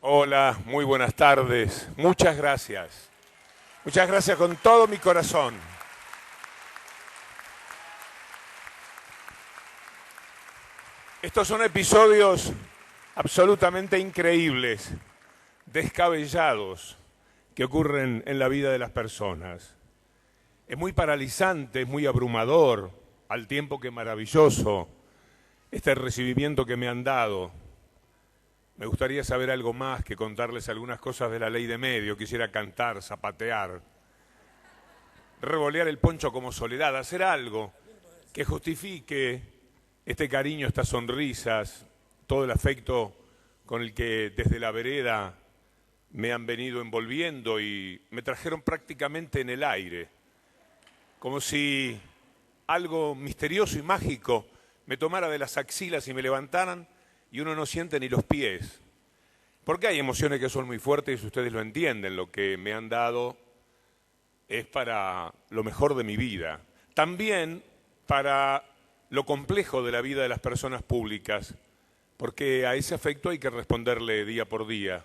Hola, muy buenas tardes. Muchas gracias. Muchas gracias con todo mi corazón. Estos son episodios absolutamente increíbles, descabellados, que ocurren en la vida de las personas. Es muy paralizante, es muy abrumador, al tiempo que maravilloso, este recibimiento que me han dado. Me gustaría saber algo más que contarles algunas cosas de la ley de medio. Quisiera cantar, zapatear, revolear el poncho como Soledad, hacer algo que justifique este cariño, estas sonrisas, todo el afecto con el que desde la vereda me han venido envolviendo y me trajeron prácticamente en el aire, como si algo misterioso y mágico me tomara de las axilas y me levantaran y uno no siente ni los pies. Porque hay emociones que son muy fuertes y ustedes lo entienden. Lo que me han dado es para lo mejor de mi vida. También para lo complejo de la vida de las personas públicas, porque a ese afecto hay que responderle día por día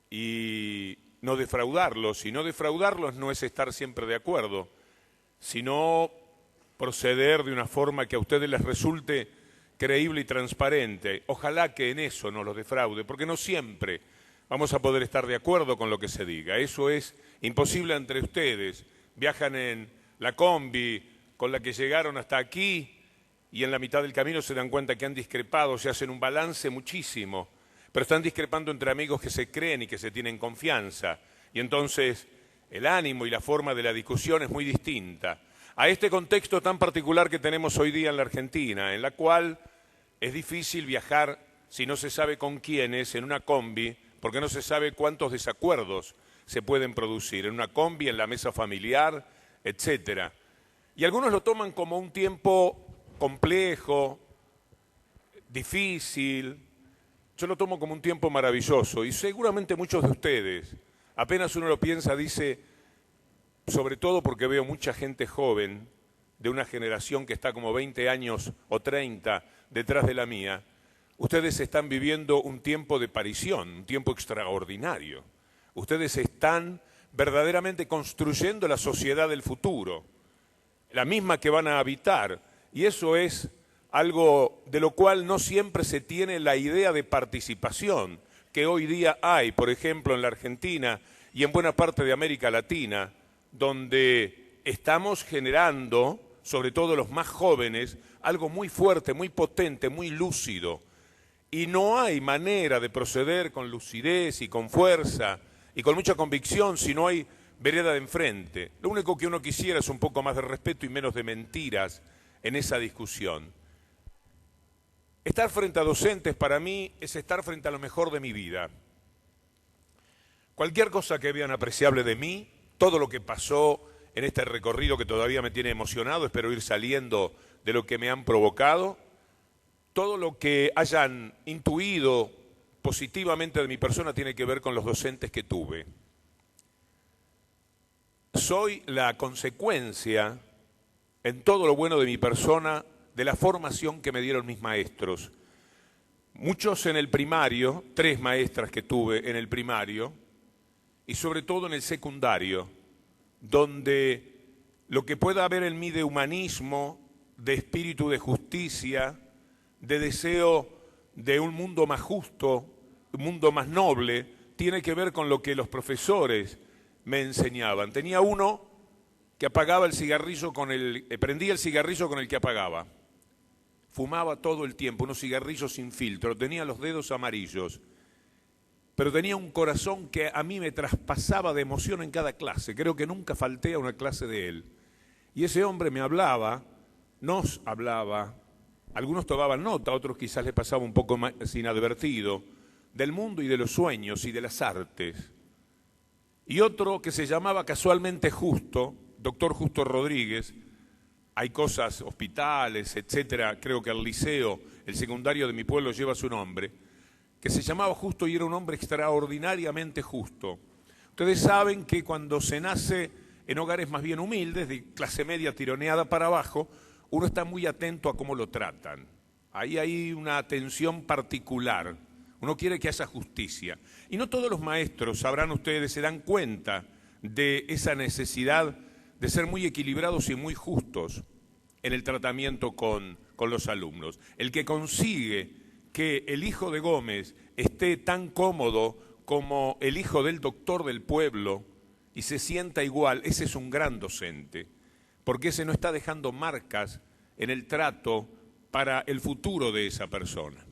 y no defraudarlos. Y no defraudarlos no es estar siempre de acuerdo, sino proceder de una forma que a ustedes les resulte creíble y transparente. Ojalá que en eso no los defraude, porque no siempre vamos a poder estar de acuerdo con lo que se diga. Eso es imposible entre ustedes. Viajan en la combi con la que llegaron hasta aquí y en la mitad del camino se dan cuenta que han discrepado, se hacen un balance muchísimo, pero están discrepando entre amigos que se creen y que se tienen confianza. Y entonces el ánimo y la forma de la discusión es muy distinta a este contexto tan particular que tenemos hoy día en la Argentina, en la cual es difícil viajar si no se sabe con quiénes en una combi, porque no se sabe cuántos desacuerdos se pueden producir en una combi, en la mesa familiar, etcétera. Y algunos lo toman como un tiempo complejo, difícil. Yo lo tomo como un tiempo maravilloso y seguramente muchos de ustedes, apenas uno lo piensa, dice, sobre todo porque veo mucha gente joven de una generación que está como 20 años o 30 detrás de la mía, ustedes están viviendo un tiempo de parición, un tiempo extraordinario. Ustedes están verdaderamente construyendo la sociedad del futuro, la misma que van a habitar, y eso es algo de lo cual no siempre se tiene la idea de participación que hoy día hay, por ejemplo, en la Argentina y en buena parte de América Latina, donde estamos generando, sobre todo los más jóvenes, algo muy fuerte, muy potente, muy lúcido. Y no hay manera de proceder con lucidez y con fuerza y con mucha convicción si no hay vereda de enfrente. Lo único que uno quisiera es un poco más de respeto y menos de mentiras en esa discusión. Estar frente a docentes para mí es estar frente a lo mejor de mi vida. Cualquier cosa que vean apreciable de mí, todo lo que pasó en este recorrido que todavía me tiene emocionado, espero ir saliendo de lo que me han provocado, todo lo que hayan intuido positivamente de mi persona tiene que ver con los docentes que tuve. Soy la consecuencia, en todo lo bueno de mi persona, de la formación que me dieron mis maestros. Muchos en el primario, 3 maestras que tuve en el primario, y sobre todo en el secundario, donde lo que pueda haber en mí de humanismo, de espíritu de justicia, de deseo de un mundo más justo, un mundo más noble, tiene que ver con lo que los profesores me enseñaban. Tenía uno que apagaba el cigarrillo prendía el cigarrillo con el que apagaba. Fumaba todo el tiempo, unos cigarrillos sin filtro, tenía los dedos amarillos, pero tenía un corazón que a mí me traspasaba de emoción en cada clase. Creo que nunca falté a una clase de él. Y ese hombre me hablaba, nos hablaba, algunos tomaban nota, otros quizás les pasaba un poco más inadvertido, del mundo y de los sueños y de las artes. Y otro que se llamaba casualmente Justo, doctor Justo Rodríguez, hay cosas, hospitales, etcétera, creo que el liceo, el secundario de mi pueblo lleva su nombre, que se llamaba Justo y era un hombre extraordinariamente justo. Ustedes saben que cuando se nace en hogares más bien humildes, de clase media tironeada para abajo, uno está muy atento a cómo lo tratan. Ahí hay una atención particular, uno quiere que haya justicia. Y no todos los maestros, sabrán ustedes, se dan cuenta de esa necesidad de ser muy equilibrados y muy justos en el tratamiento con los alumnos. El que consigue que el hijo de Gómez esté tan cómodo como el hijo del doctor del pueblo y se sienta igual, ese es un gran docente, porque ese no está dejando marcas en el trato para el futuro de esa persona.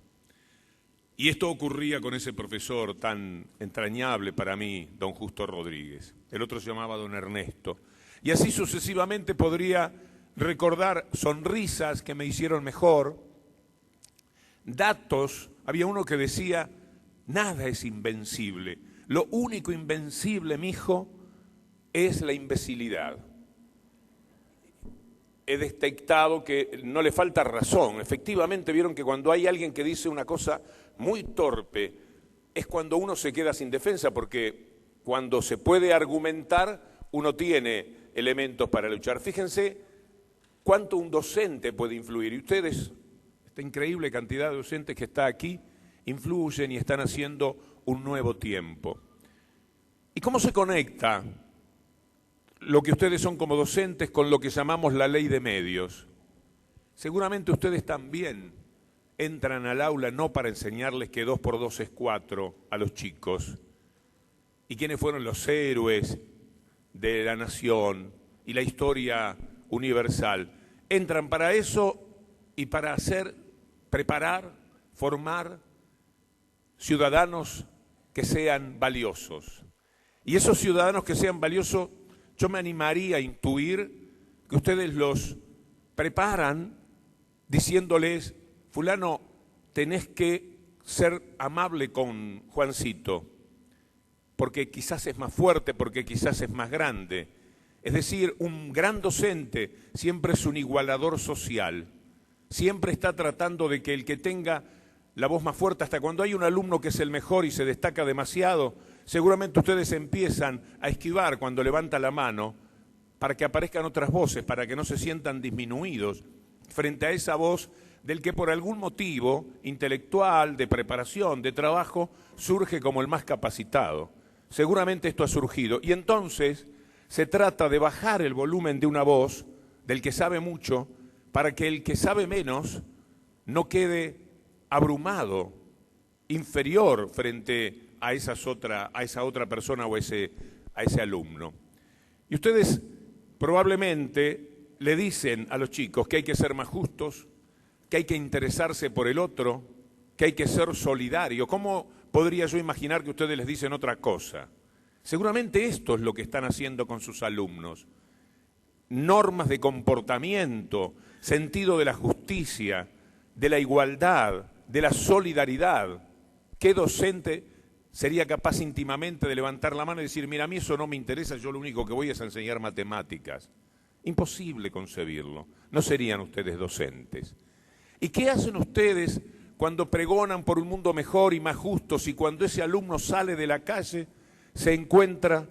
Y esto ocurría con ese profesor tan entrañable para mí, don Justo Rodríguez. El otro se llamaba don Ernesto. Y así sucesivamente podría recordar sonrisas que me hicieron mejor, datos. Había uno que decía, nada es invencible. Lo único invencible, mijo, es la imbecilidad. He detectado que no le falta razón. Efectivamente, vieron que cuando hay alguien que dice una cosa muy torpe, es cuando uno se queda sin defensa, porque cuando se puede argumentar, uno tiene elementos para luchar. Fíjense cuánto un docente puede influir. Y ustedes, esta increíble cantidad de docentes que está aquí, influyen y están haciendo un nuevo tiempo. ¿Y cómo se conecta lo que ustedes son como docentes con lo que llamamos la ley de medios? Seguramente ustedes también entran al aula no para enseñarles que 2 por 2 es 4 a los chicos, y quiénes fueron los héroes de la nación y la historia universal. Entran para eso y para preparar, formar ciudadanos que sean valiosos. Y esos ciudadanos que sean valiosos, yo me animaría a intuir que ustedes los preparan diciéndoles, fulano, tenés que ser amable con Juancito, porque quizás es más fuerte, porque quizás es más grande. Es decir, un gran docente siempre es un igualador social, siempre está tratando de que el que tenga la voz más fuerte, hasta cuando hay un alumno que es el mejor y se destaca demasiado, seguramente ustedes empiezan a esquivar cuando levanta la mano para que aparezcan otras voces, para que no se sientan disminuidos frente a esa voz del que por algún motivo intelectual, de preparación, de trabajo, surge como el más capacitado. Seguramente esto ha surgido. Y entonces se trata de bajar el volumen de una voz del que sabe mucho para que el que sabe menos no quede abrumado, inferior frente a esa otra persona o a ese alumno. Y ustedes probablemente le dicen a los chicos que hay que ser más justos, que hay que interesarse por el otro, que hay que ser solidario. ¿Cómo podría yo imaginar que ustedes les dicen otra cosa? Seguramente esto es lo que están haciendo con sus alumnos. Normas de comportamiento, sentido de la justicia, de la igualdad, de la solidaridad. ¿Qué docente sería capaz íntimamente de levantar la mano y decir, mira, a mí eso no me interesa, yo lo único que voy es a enseñar matemáticas? Imposible concebirlo. No serían ustedes docentes. ¿Y qué hacen ustedes cuando pregonan por un mundo mejor y más justo, si cuando ese alumno sale de la calle se encuentra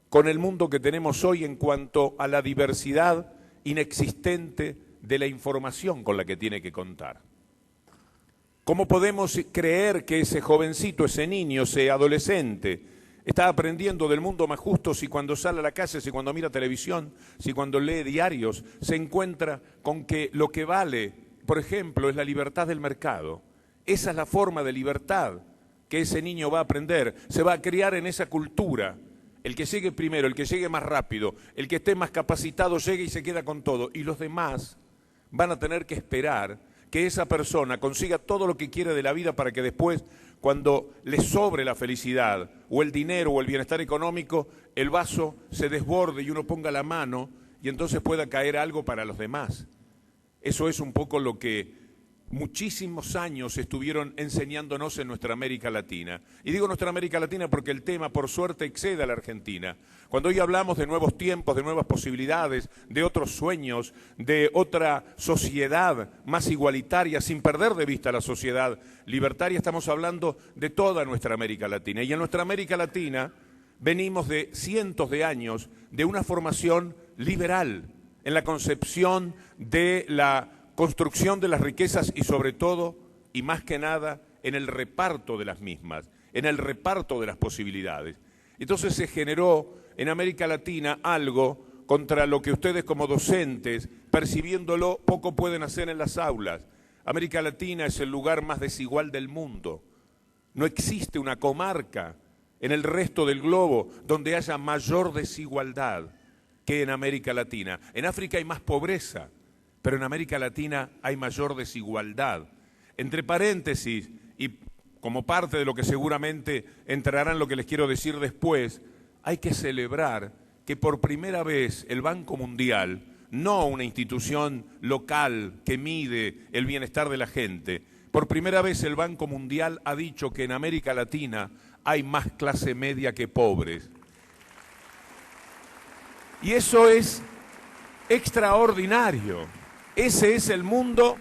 con el mundo que tenemos hoy en cuanto a la diversidad inexistente de la información con la que tiene que contar? ¿Cómo podemos creer que ese jovencito, ese niño, ese adolescente está aprendiendo del mundo más justo si cuando sale a la calle, si cuando mira televisión, si cuando lee diarios, se encuentra con que lo que vale, por ejemplo, es la libertad del mercado? Esa es la forma de libertad que ese niño va a aprender. Se va a criar en esa cultura. El que llegue primero, el que llegue más rápido, el que esté más capacitado llegue y se queda con todo. Y los demás van a tener que esperar que esa persona consiga todo lo que quiere de la vida para que después, cuando le sobre la felicidad o el dinero o el bienestar económico, el vaso se desborde y uno ponga la mano y entonces pueda caer algo para los demás. Eso es un poco lo que muchísimos años estuvieron enseñándonos en nuestra América Latina. Y digo nuestra América Latina porque el tema, por suerte, excede a la Argentina. Cuando hoy hablamos de nuevos tiempos, de nuevas posibilidades, de otros sueños, de otra sociedad más igualitaria, sin perder de vista la sociedad libertaria, estamos hablando de toda nuestra América Latina. Y en nuestra América Latina venimos de cientos de años de una formación liberal en la concepción de la construcción de las riquezas y sobre todo, y más que nada, en el reparto de las mismas, en el reparto de las posibilidades. Entonces se generó en América Latina algo contra lo que ustedes como docentes, percibiéndolo, poco pueden hacer en las aulas. América Latina es el lugar más desigual del mundo. No existe una comarca en el resto del globo donde haya mayor desigualdad que en América Latina. En África hay más pobreza, pero en América Latina hay mayor desigualdad. Entre paréntesis, y como parte de lo que seguramente entrará en lo que les quiero decir después, hay que celebrar que por primera vez el Banco Mundial, no una institución local que mide el bienestar de la gente, por primera vez el Banco Mundial ha dicho que en América Latina hay más clase media que pobres. Y eso es extraordinario. Ese es el mundo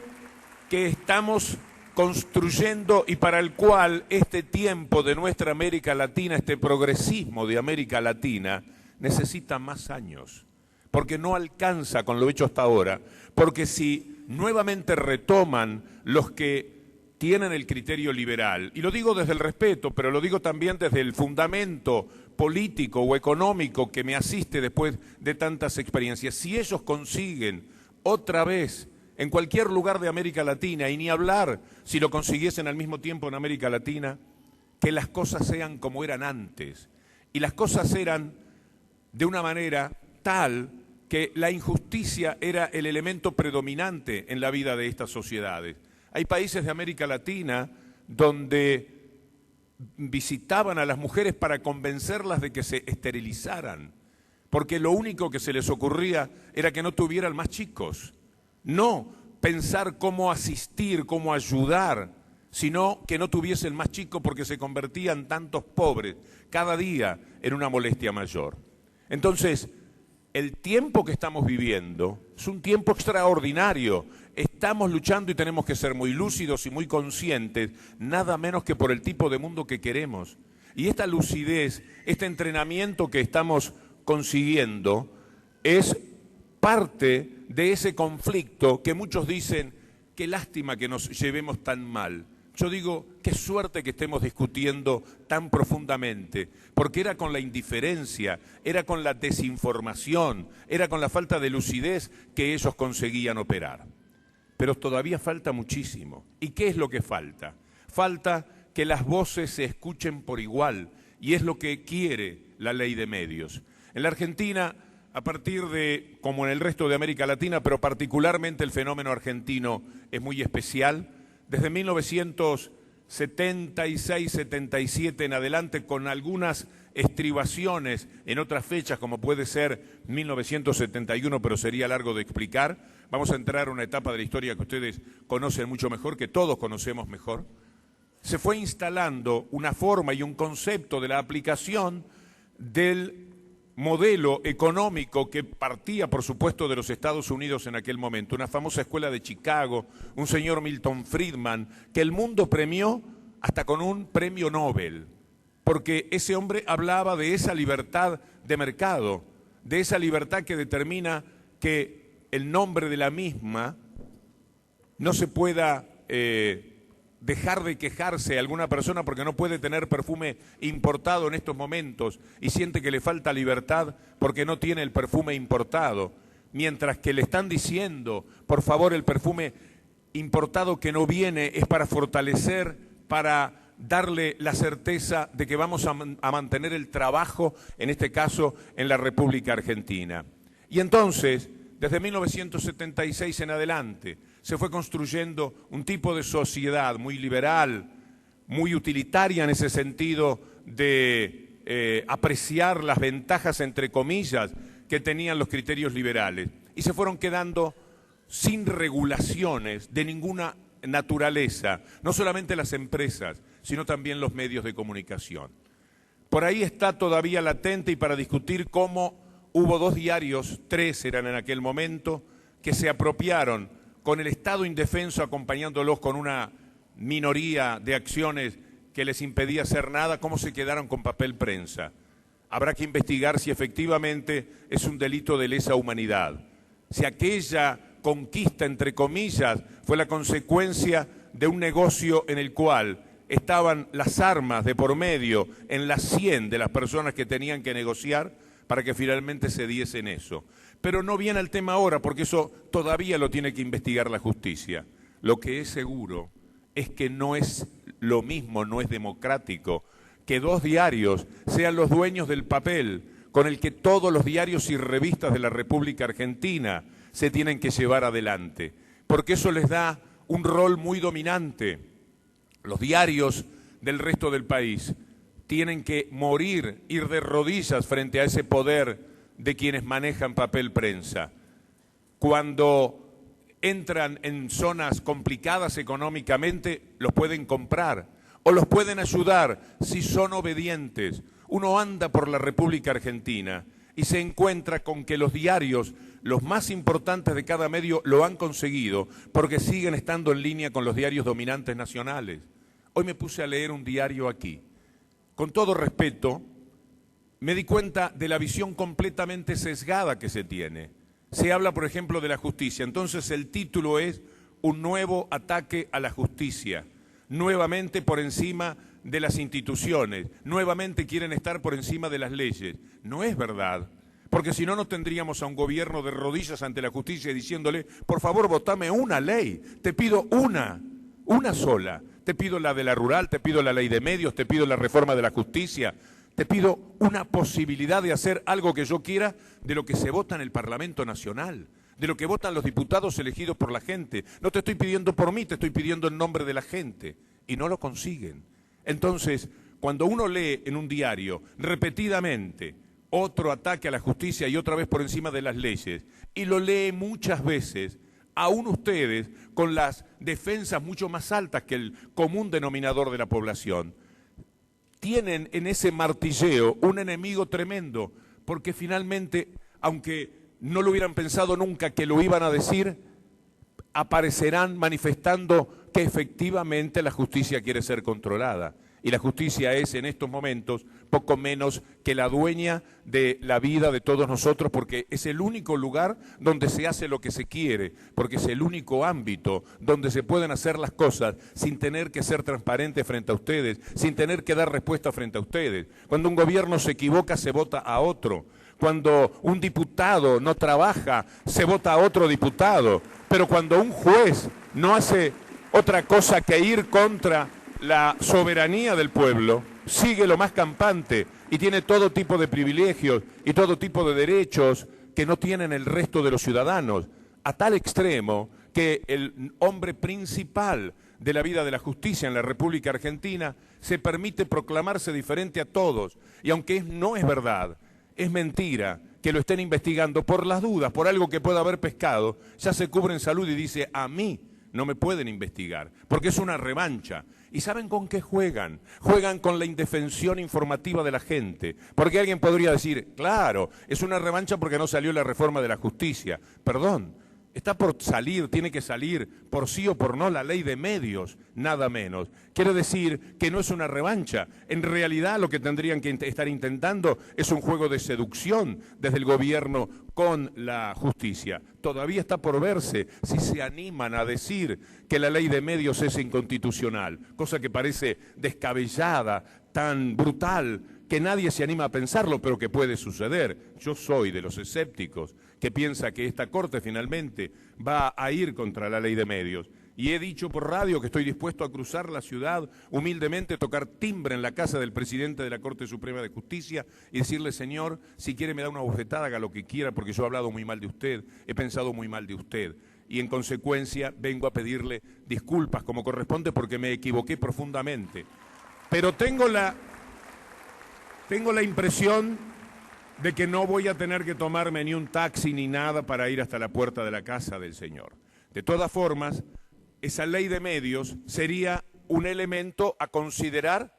que estamos construyendo y para el cual este tiempo de nuestra América Latina, este progresismo de América Latina, necesita más años, porque no alcanza con lo hecho hasta ahora, porque si nuevamente retoman los que tienen el criterio liberal, y lo digo desde el respeto, pero lo digo también desde el fundamento político o económico que me asiste después de tantas experiencias, si ellos consiguen otra vez en cualquier lugar de América Latina, y ni hablar si lo consiguiesen al mismo tiempo en América Latina, que las cosas sean como eran antes. Y las cosas eran de una manera tal que la injusticia era el elemento predominante en la vida de estas sociedades. Hay países de América Latina donde visitaban a las mujeres para convencerlas de que se esterilizaran, porque lo único que se les ocurría era que no tuvieran más chicos. No pensar cómo asistir, cómo ayudar, sino que no tuviesen más chicos porque se convertían tantos pobres cada día en una molestia mayor. Entonces, el tiempo que estamos viviendo es un tiempo extraordinario. Estamos luchando y tenemos que ser muy lúcidos y muy conscientes, nada menos que por el tipo de mundo que queremos. Y esta lucidez, este entrenamiento que estamos consiguiendo, es parte de ese conflicto que muchos dicen, qué lástima que nos llevemos tan mal. Yo digo, qué suerte que estemos discutiendo tan profundamente, porque era con la indiferencia, era con la desinformación, era con la falta de lucidez que ellos conseguían operar. Pero todavía falta muchísimo. ¿Y qué es lo que falta? Falta que las voces se escuchen por igual, y es lo que quiere la ley de medios. En la Argentina, a partir de, como en el resto de América Latina, pero particularmente el fenómeno argentino es muy especial, desde 1976, 77 en adelante, con algunas estribaciones en otras fechas, como puede ser 1971, pero sería largo de explicar, vamos a entrar a una etapa de la historia que ustedes conocen mucho mejor, que todos conocemos mejor, se fue instalando una forma y un concepto de la aplicación del modelo económico que partía, por supuesto, de los Estados Unidos en aquel momento, una famosa escuela de Chicago, un señor Milton Friedman, que el mundo premió hasta con un premio Nobel, porque ese hombre hablaba de esa libertad de mercado, de esa libertad que determina que el nombre de la misma no se pueda dejar de quejarse a alguna persona porque no puede tener perfume importado en estos momentos y siente que le falta libertad porque no tiene el perfume importado, mientras que le están diciendo, por favor, el perfume importado que no viene es para fortalecer, para darle la certeza de que vamos a mantener el trabajo, en este caso en la República Argentina. Y entonces, desde 1976 en adelante, se fue construyendo un tipo de sociedad muy liberal, muy utilitaria en ese sentido de apreciar las ventajas, entre comillas, que tenían los criterios liberales. Y se fueron quedando sin regulaciones de ninguna naturaleza, no solamente las empresas, sino también los medios de comunicación. Por ahí está todavía latente y para discutir cómo hubo 2 diarios, 3 eran en aquel momento, que se apropiaron con el Estado indefenso acompañándolos con una minoría de acciones que les impedía hacer nada, cómo se quedaron con papel prensa. Habrá que investigar si efectivamente es un delito de lesa humanidad, si aquella conquista, entre comillas, fue la consecuencia de un negocio en el cual estaban las armas de por medio en las 100 de las personas que tenían que negociar para que finalmente se diesen eso. Pero no viene al tema ahora, porque eso todavía lo tiene que investigar la justicia. Lo que es seguro es que no es lo mismo, no es democrático que dos diarios sean los dueños del papel con el que todos los diarios y revistas de la República Argentina se tienen que llevar adelante, porque eso les da un rol muy dominante. Los diarios del resto del país tienen que morir, ir de rodillas frente a ese poder de quienes manejan papel prensa. Cuando entran en zonas complicadas económicamente, los pueden comprar o los pueden ayudar si son obedientes. Uno anda por la República Argentina y se encuentra con que los diarios, los más importantes de cada medio, lo han conseguido porque siguen estando en línea con los diarios dominantes nacionales. Hoy me puse a leer un diario aquí. Con todo respeto, me di cuenta de la visión completamente sesgada que se tiene. Se habla, por ejemplo, de la justicia. Entonces el título es Un nuevo ataque a la justicia. Nuevamente por encima de las instituciones. Nuevamente quieren estar por encima de las leyes. No es verdad. Porque si no, no tendríamos a un gobierno de rodillas ante la justicia diciéndole, por favor, votame una ley. Te pido una sola. Te pido la de la rural, te pido la ley de medios, te pido la reforma de la justicia. Te pido una posibilidad de hacer algo que yo quiera de lo que se vota en el Parlamento Nacional, de lo que votan los diputados elegidos por la gente. No te estoy pidiendo por mí, te estoy pidiendo en nombre de la gente. Y no lo consiguen. Entonces, cuando uno lee en un diario repetidamente otro ataque a la justicia y otra vez por encima de las leyes, y lo lee muchas veces, aún ustedes con las defensas mucho más altas que el común denominador de la población, tienen en ese martilleo un enemigo tremendo, porque finalmente, aunque no lo hubieran pensado nunca que lo iban a decir, aparecerán manifestando que efectivamente la justicia quiere ser controlada. Y la justicia es en estos momentos poco menos que la dueña de la vida de todos nosotros, porque es el único lugar donde se hace lo que se quiere, porque es el único ámbito donde se pueden hacer las cosas sin tener que ser transparente frente a ustedes, sin tener que dar respuesta frente a ustedes. Cuando un gobierno se equivoca, se vota a otro. Cuando un diputado no trabaja, se vota a otro diputado. Pero cuando un juez no hace otra cosa que ir contra la soberanía del pueblo, sigue lo más campante y tiene todo tipo de privilegios y todo tipo de derechos que no tienen el resto de los ciudadanos, a tal extremo que el hombre principal de la vida de la justicia en la República Argentina se permite proclamarse diferente a todos. Y aunque no es verdad, es mentira que lo estén investigando por las dudas, por algo que pueda haber pescado, ya se cubre en salud y dice, a mí no me pueden investigar, porque es una revancha. ¿Y saben con qué juegan? Juegan con la indefensión informativa de la gente. Porque alguien podría decir, claro, es una revancha porque no salió la reforma de la justicia. Perdón, está por salir, tiene que salir, por sí o por no, la ley de medios, nada menos. Quiere decir que no es una revancha. En realidad lo que tendrían que estar intentando es un juego de seducción desde el gobierno con la justicia. Todavía está por verse si se animan a decir que la ley de medios es inconstitucional, cosa que parece descabellada, tan brutal, que nadie se anima a pensarlo, pero que puede suceder. Yo soy de los escépticos que piensa que esta Corte finalmente va a ir contra la ley de medios. Y he dicho por radio que estoy dispuesto a cruzar la ciudad humildemente, tocar timbre en la casa del presidente de la Corte Suprema de Justicia y decirle, señor, si quiere me da una bofetada, haga lo que quiera, porque yo he hablado muy mal de usted, he pensado muy mal de usted. Y en consecuencia vengo a pedirle disculpas como corresponde porque me equivoqué profundamente. Pero tengo la impresión de que no voy a tener que tomarme ni un taxi ni nada para ir hasta la puerta de la casa del señor. De todas formas, esa ley de medios sería un elemento a considerar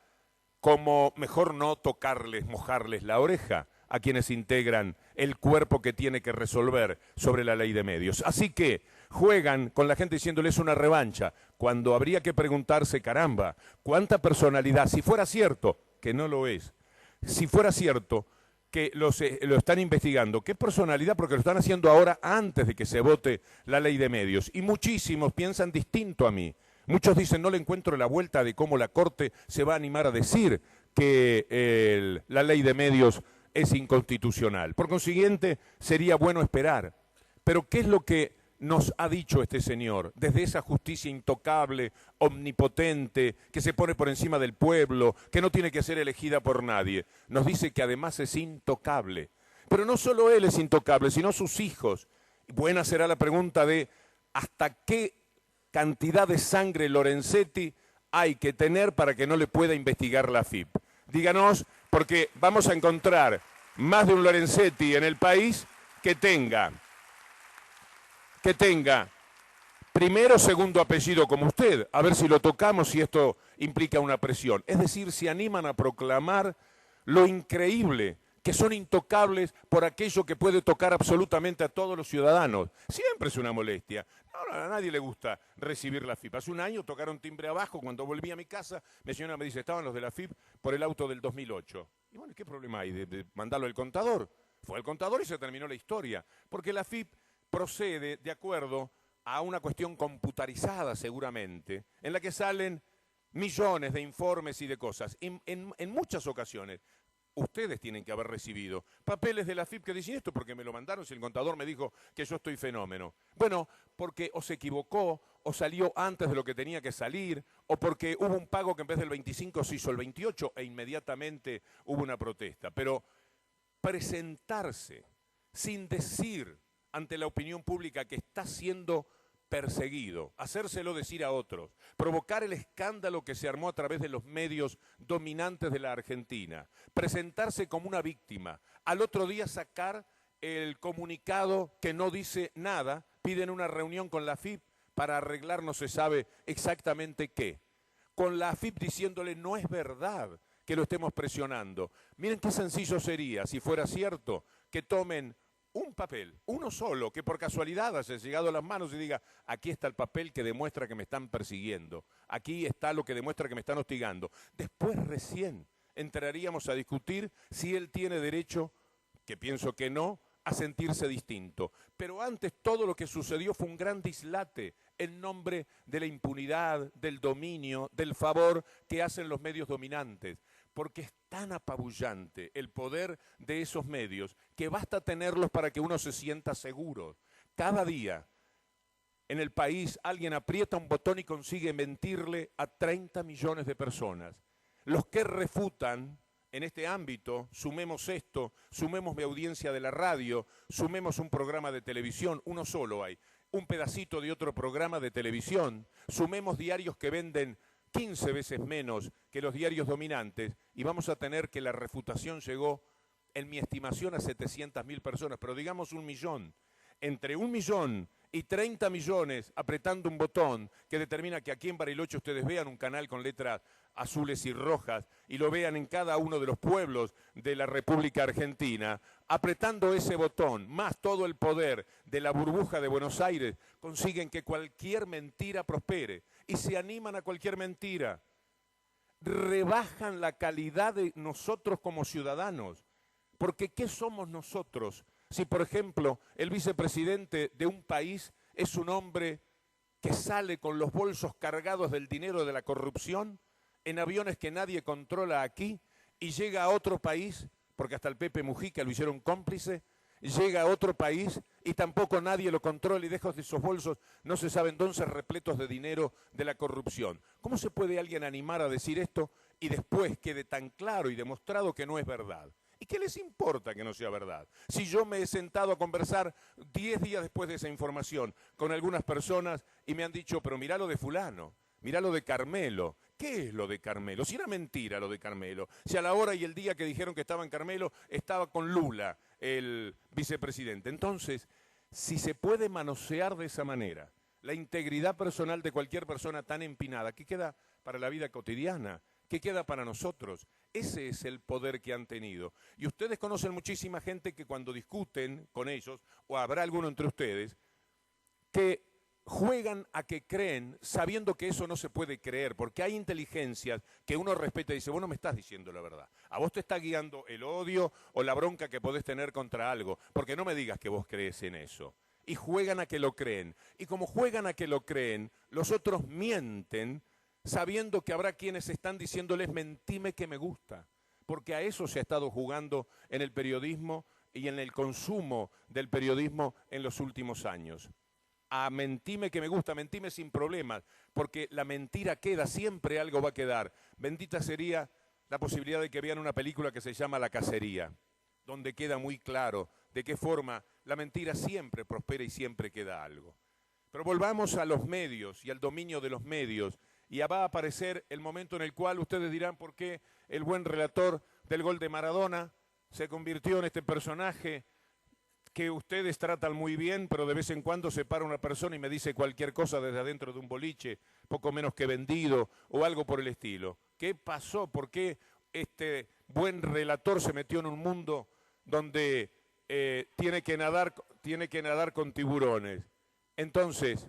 como mejor no tocarles, mojarles la oreja a quienes integran el cuerpo que tiene que resolver sobre la ley de medios. Así que juegan con la gente diciéndoles una revancha, cuando habría que preguntarse, caramba, ¿cuánta personalidad? Si fuera cierto, que no lo es, si fuera cierto que lo están investigando, ¿qué personalidad? Porque lo están haciendo ahora antes de que se vote la ley de medios. Y muchísimos piensan distinto a mí. Muchos dicen, no le encuentro la vuelta de cómo la Corte se va a animar a decir que la ley de medios es inconstitucional. Por consiguiente, sería bueno esperar. Pero ¿qué es lo que nos ha dicho este señor? Desde esa justicia intocable, omnipotente, que se pone por encima del pueblo, que no tiene que ser elegida por nadie. Nos dice que además es intocable. Pero no solo él es intocable, sino sus hijos. Buena será la pregunta de ¿hasta qué cantidad de sangre Lorenzetti hay que tener para que no le pueda investigar la AFIP? Díganos, porque vamos a encontrar más de un Lorenzetti en el país que tenga primero, segundo apellido como usted. A ver si lo tocamos, si esto implica una presión. Es decir, se animan a proclamar lo increíble, que son intocables por aquello que puede tocar absolutamente a todos los ciudadanos. Siempre es una molestia. No, a nadie le gusta recibir la FIP. Hace un año tocaron timbre abajo, cuando volví a mi casa, mi señora me dice, estaban los de la FIP por el auto del 2008. Y bueno, ¿qué problema hay de mandarlo al contador? Fue al contador y se terminó la historia. Porque la FIP procede de acuerdo a una cuestión computarizada seguramente, en la que salen millones de informes y de cosas. En muchas ocasiones, ustedes tienen que haber recibido papeles de la FIP que dicen esto porque me lo mandaron si el contador me dijo que yo estoy fenómeno. Bueno, porque o se equivocó, o salió antes de lo que tenía que salir, o porque hubo un pago que en vez del 25 se hizo el 28 e inmediatamente hubo una protesta. Pero presentarse sin decir ante la opinión pública que está siendo perseguido, hacérselo decir a otros, provocar el escándalo que se armó a través de los medios dominantes de la Argentina, presentarse como una víctima, al otro día sacar el comunicado que no dice nada, piden una reunión con la AFIP para arreglar no se sabe exactamente qué, con la AFIP diciéndole no es verdad que lo estemos presionando. Miren qué sencillo sería, si fuera cierto, que tomen un papel, uno solo, que por casualidad haya llegado a las manos y diga, aquí está el papel que demuestra que me están persiguiendo, aquí está lo que demuestra que me están hostigando. Después recién entraríamos a discutir si él tiene derecho, que pienso que no, a sentirse distinto. Pero antes todo lo que sucedió fue un gran dislate en nombre de la impunidad, del dominio, del favor que hacen los medios dominantes. Porque es tan apabullante el poder de esos medios que basta tenerlos para que uno se sienta seguro. Cada día en el país alguien aprieta un botón y consigue mentirle a 30 millones de personas. Los que refutan en este ámbito, sumemos esto, sumemos mi audiencia de la radio, sumemos un programa de televisión, uno solo hay, un pedacito de otro programa de televisión, sumemos diarios que venden 15 veces menos que los diarios dominantes y vamos a tener que la refutación llegó, en mi estimación, a 700.000 personas, pero digamos 1 millón. Entre 1 millón y 30 millones apretando un botón que determina que aquí en Bariloche ustedes vean un canal con letras azules y rojas y lo vean en cada uno de los pueblos de la República Argentina, apretando ese botón, más todo el poder de la burbuja de Buenos Aires, consiguen que cualquier mentira prospere y se animan a cualquier mentira. Rebajan la calidad de nosotros como ciudadanos, porque ¿qué somos nosotros? Si, por ejemplo, el vicepresidente de un país es un hombre que sale con los bolsos cargados del dinero de la corrupción, en aviones que nadie controla aquí, y llega a otro país, porque hasta el Pepe Mujica lo hicieron cómplice, llega a otro país y tampoco nadie lo controla y deja de esos bolsos, no se sabe entonces, repletos de dinero de la corrupción. ¿Cómo se puede alguien animar a decir esto y después quede tan claro y demostrado que no es verdad? ¿Y qué les importa que no sea verdad? Si yo me he sentado a conversar 10 días después de esa información con algunas personas y me han dicho, pero mirá lo de fulano, mirá lo de Carmelo. ¿Qué es lo de Carmelo? Si era mentira lo de Carmelo. Si a la hora y el día que dijeron que estaba en Carmelo, estaba con Lula, el vicepresidente. Entonces, si se puede manosear de esa manera la integridad personal de cualquier persona tan empinada, ¿qué queda para la vida cotidiana? ¿Qué queda para nosotros? Ese es el poder que han tenido. Y ustedes conocen muchísima gente que cuando discuten con ellos, o habrá alguno entre ustedes, que juegan a que creen sabiendo que eso no se puede creer, porque hay inteligencias que uno respeta y dice, vos no me estás diciendo la verdad. A vos te está guiando el odio o la bronca que podés tener contra algo, porque no me digas que vos crees en eso. y juegan a que lo creen. Y como juegan a que lo creen, los otros mienten sabiendo que habrá quienes están diciéndoles mentime que me gusta, porque a eso se ha estado jugando en el periodismo y en el consumo del periodismo en los últimos años. A mentime que me gusta, mentime sin problemas, porque la mentira queda, siempre algo va a quedar. Bendita sería la posibilidad de que vean una película que se llama La Cacería, donde queda muy claro de qué forma la mentira siempre prospera y siempre queda algo. Pero volvamos a los medios y al dominio de los medios, y va a aparecer el momento en el cual ustedes dirán por qué el buen relator del gol de Maradona se convirtió en este personaje que ustedes tratan muy bien, pero de vez en cuando se para una persona y me dice cualquier cosa desde adentro de un boliche, poco menos que vendido o algo por el estilo. ¿Qué pasó? ¿Por qué este buen relator se metió en un mundo donde tiene que nadar con tiburones? Entonces,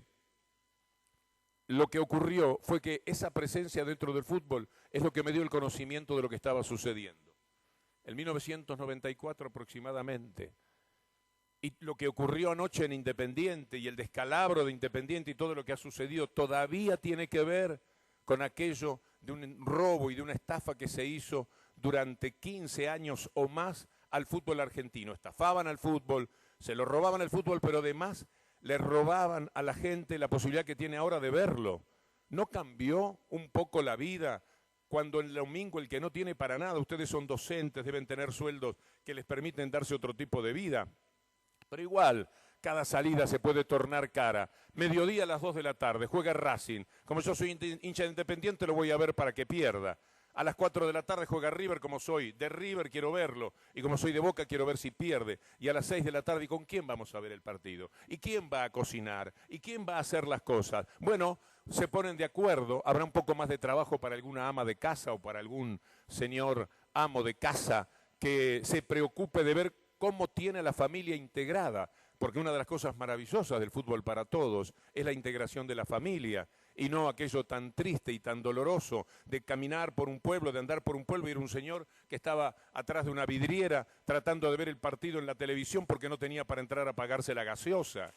lo que ocurrió fue que esa presencia dentro del fútbol es lo que me dio el conocimiento de lo que estaba sucediendo. En 1994 aproximadamente. Y lo que ocurrió anoche en Independiente y el descalabro de Independiente y todo lo que ha sucedido todavía tiene que ver con aquello de un robo y de una estafa que se hizo durante 15 años o más al fútbol argentino. Estafaban al fútbol, se lo robaban al fútbol, pero además le robaban a la gente la posibilidad que tiene ahora de verlo. ¿No cambió un poco la vida cuando el domingo el que no tiene para nada, ustedes son docentes, deben tener sueldos que les permiten darse otro tipo de vida? Pero igual, cada salida se puede tornar cara. Mediodía a las 2 de la tarde, juega Racing. Como yo soy hincha de Independiente, lo voy a ver para que pierda. A las 4 de la tarde juega River, como soy de River quiero verlo. Y como soy de Boca quiero ver si pierde. Y a las 6 de la tarde, ¿y con quién vamos a ver el partido? ¿Y quién va a cocinar? ¿Y quién va a hacer las cosas? Bueno, se ponen de acuerdo. Habrá un poco más de trabajo para alguna ama de casa o para algún señor amo de casa que se preocupe de ver cómo tiene la familia integrada, porque una de las cosas maravillosas del fútbol para todos es la integración de la familia, y no aquello tan triste y tan doloroso de caminar por un pueblo, de andar por un pueblo y era un señor que estaba atrás de una vidriera tratando de ver el partido en la televisión porque no tenía para entrar a pagarse la gaseosa.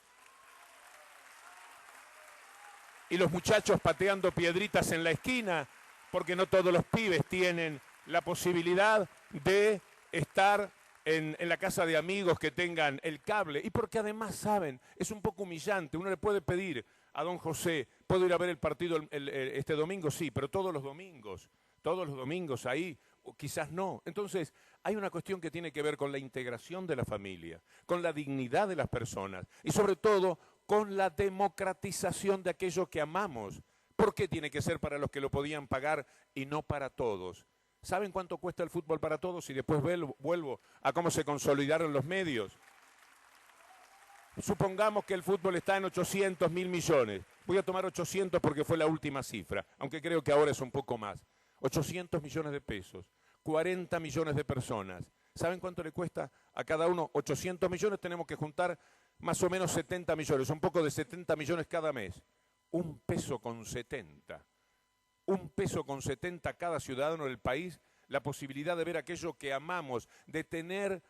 Y los muchachos pateando piedritas en la esquina, porque no todos los pibes tienen la posibilidad de estar en la casa de amigos que tengan el cable, y porque además, saben, es un poco humillante. Uno le puede pedir a don José, ¿puedo ir a ver el partido este domingo? Sí, pero todos los domingos ahí, o quizás no. Entonces, hay una cuestión que tiene que ver con la integración de la familia, con la dignidad de las personas, y sobre todo, con la democratización de aquello que amamos. ¿Por qué tiene que ser para los que lo podían pagar y no para todos? ¿Saben cuánto cuesta el fútbol para todos? Y después vuelvo a cómo se consolidaron los medios. Supongamos que el fútbol está en 800 mil millones. Voy a tomar 800 porque fue la última cifra, aunque creo que ahora es un poco más. 800 millones de pesos, 40 millones de personas. ¿Saben cuánto le cuesta a cada uno? 800 millones, tenemos que juntar más o menos 70 millones, un poco de 70 millones cada mes. $1,70. $1,70 a cada ciudadano del país, la posibilidad de ver aquello que amamos, de tener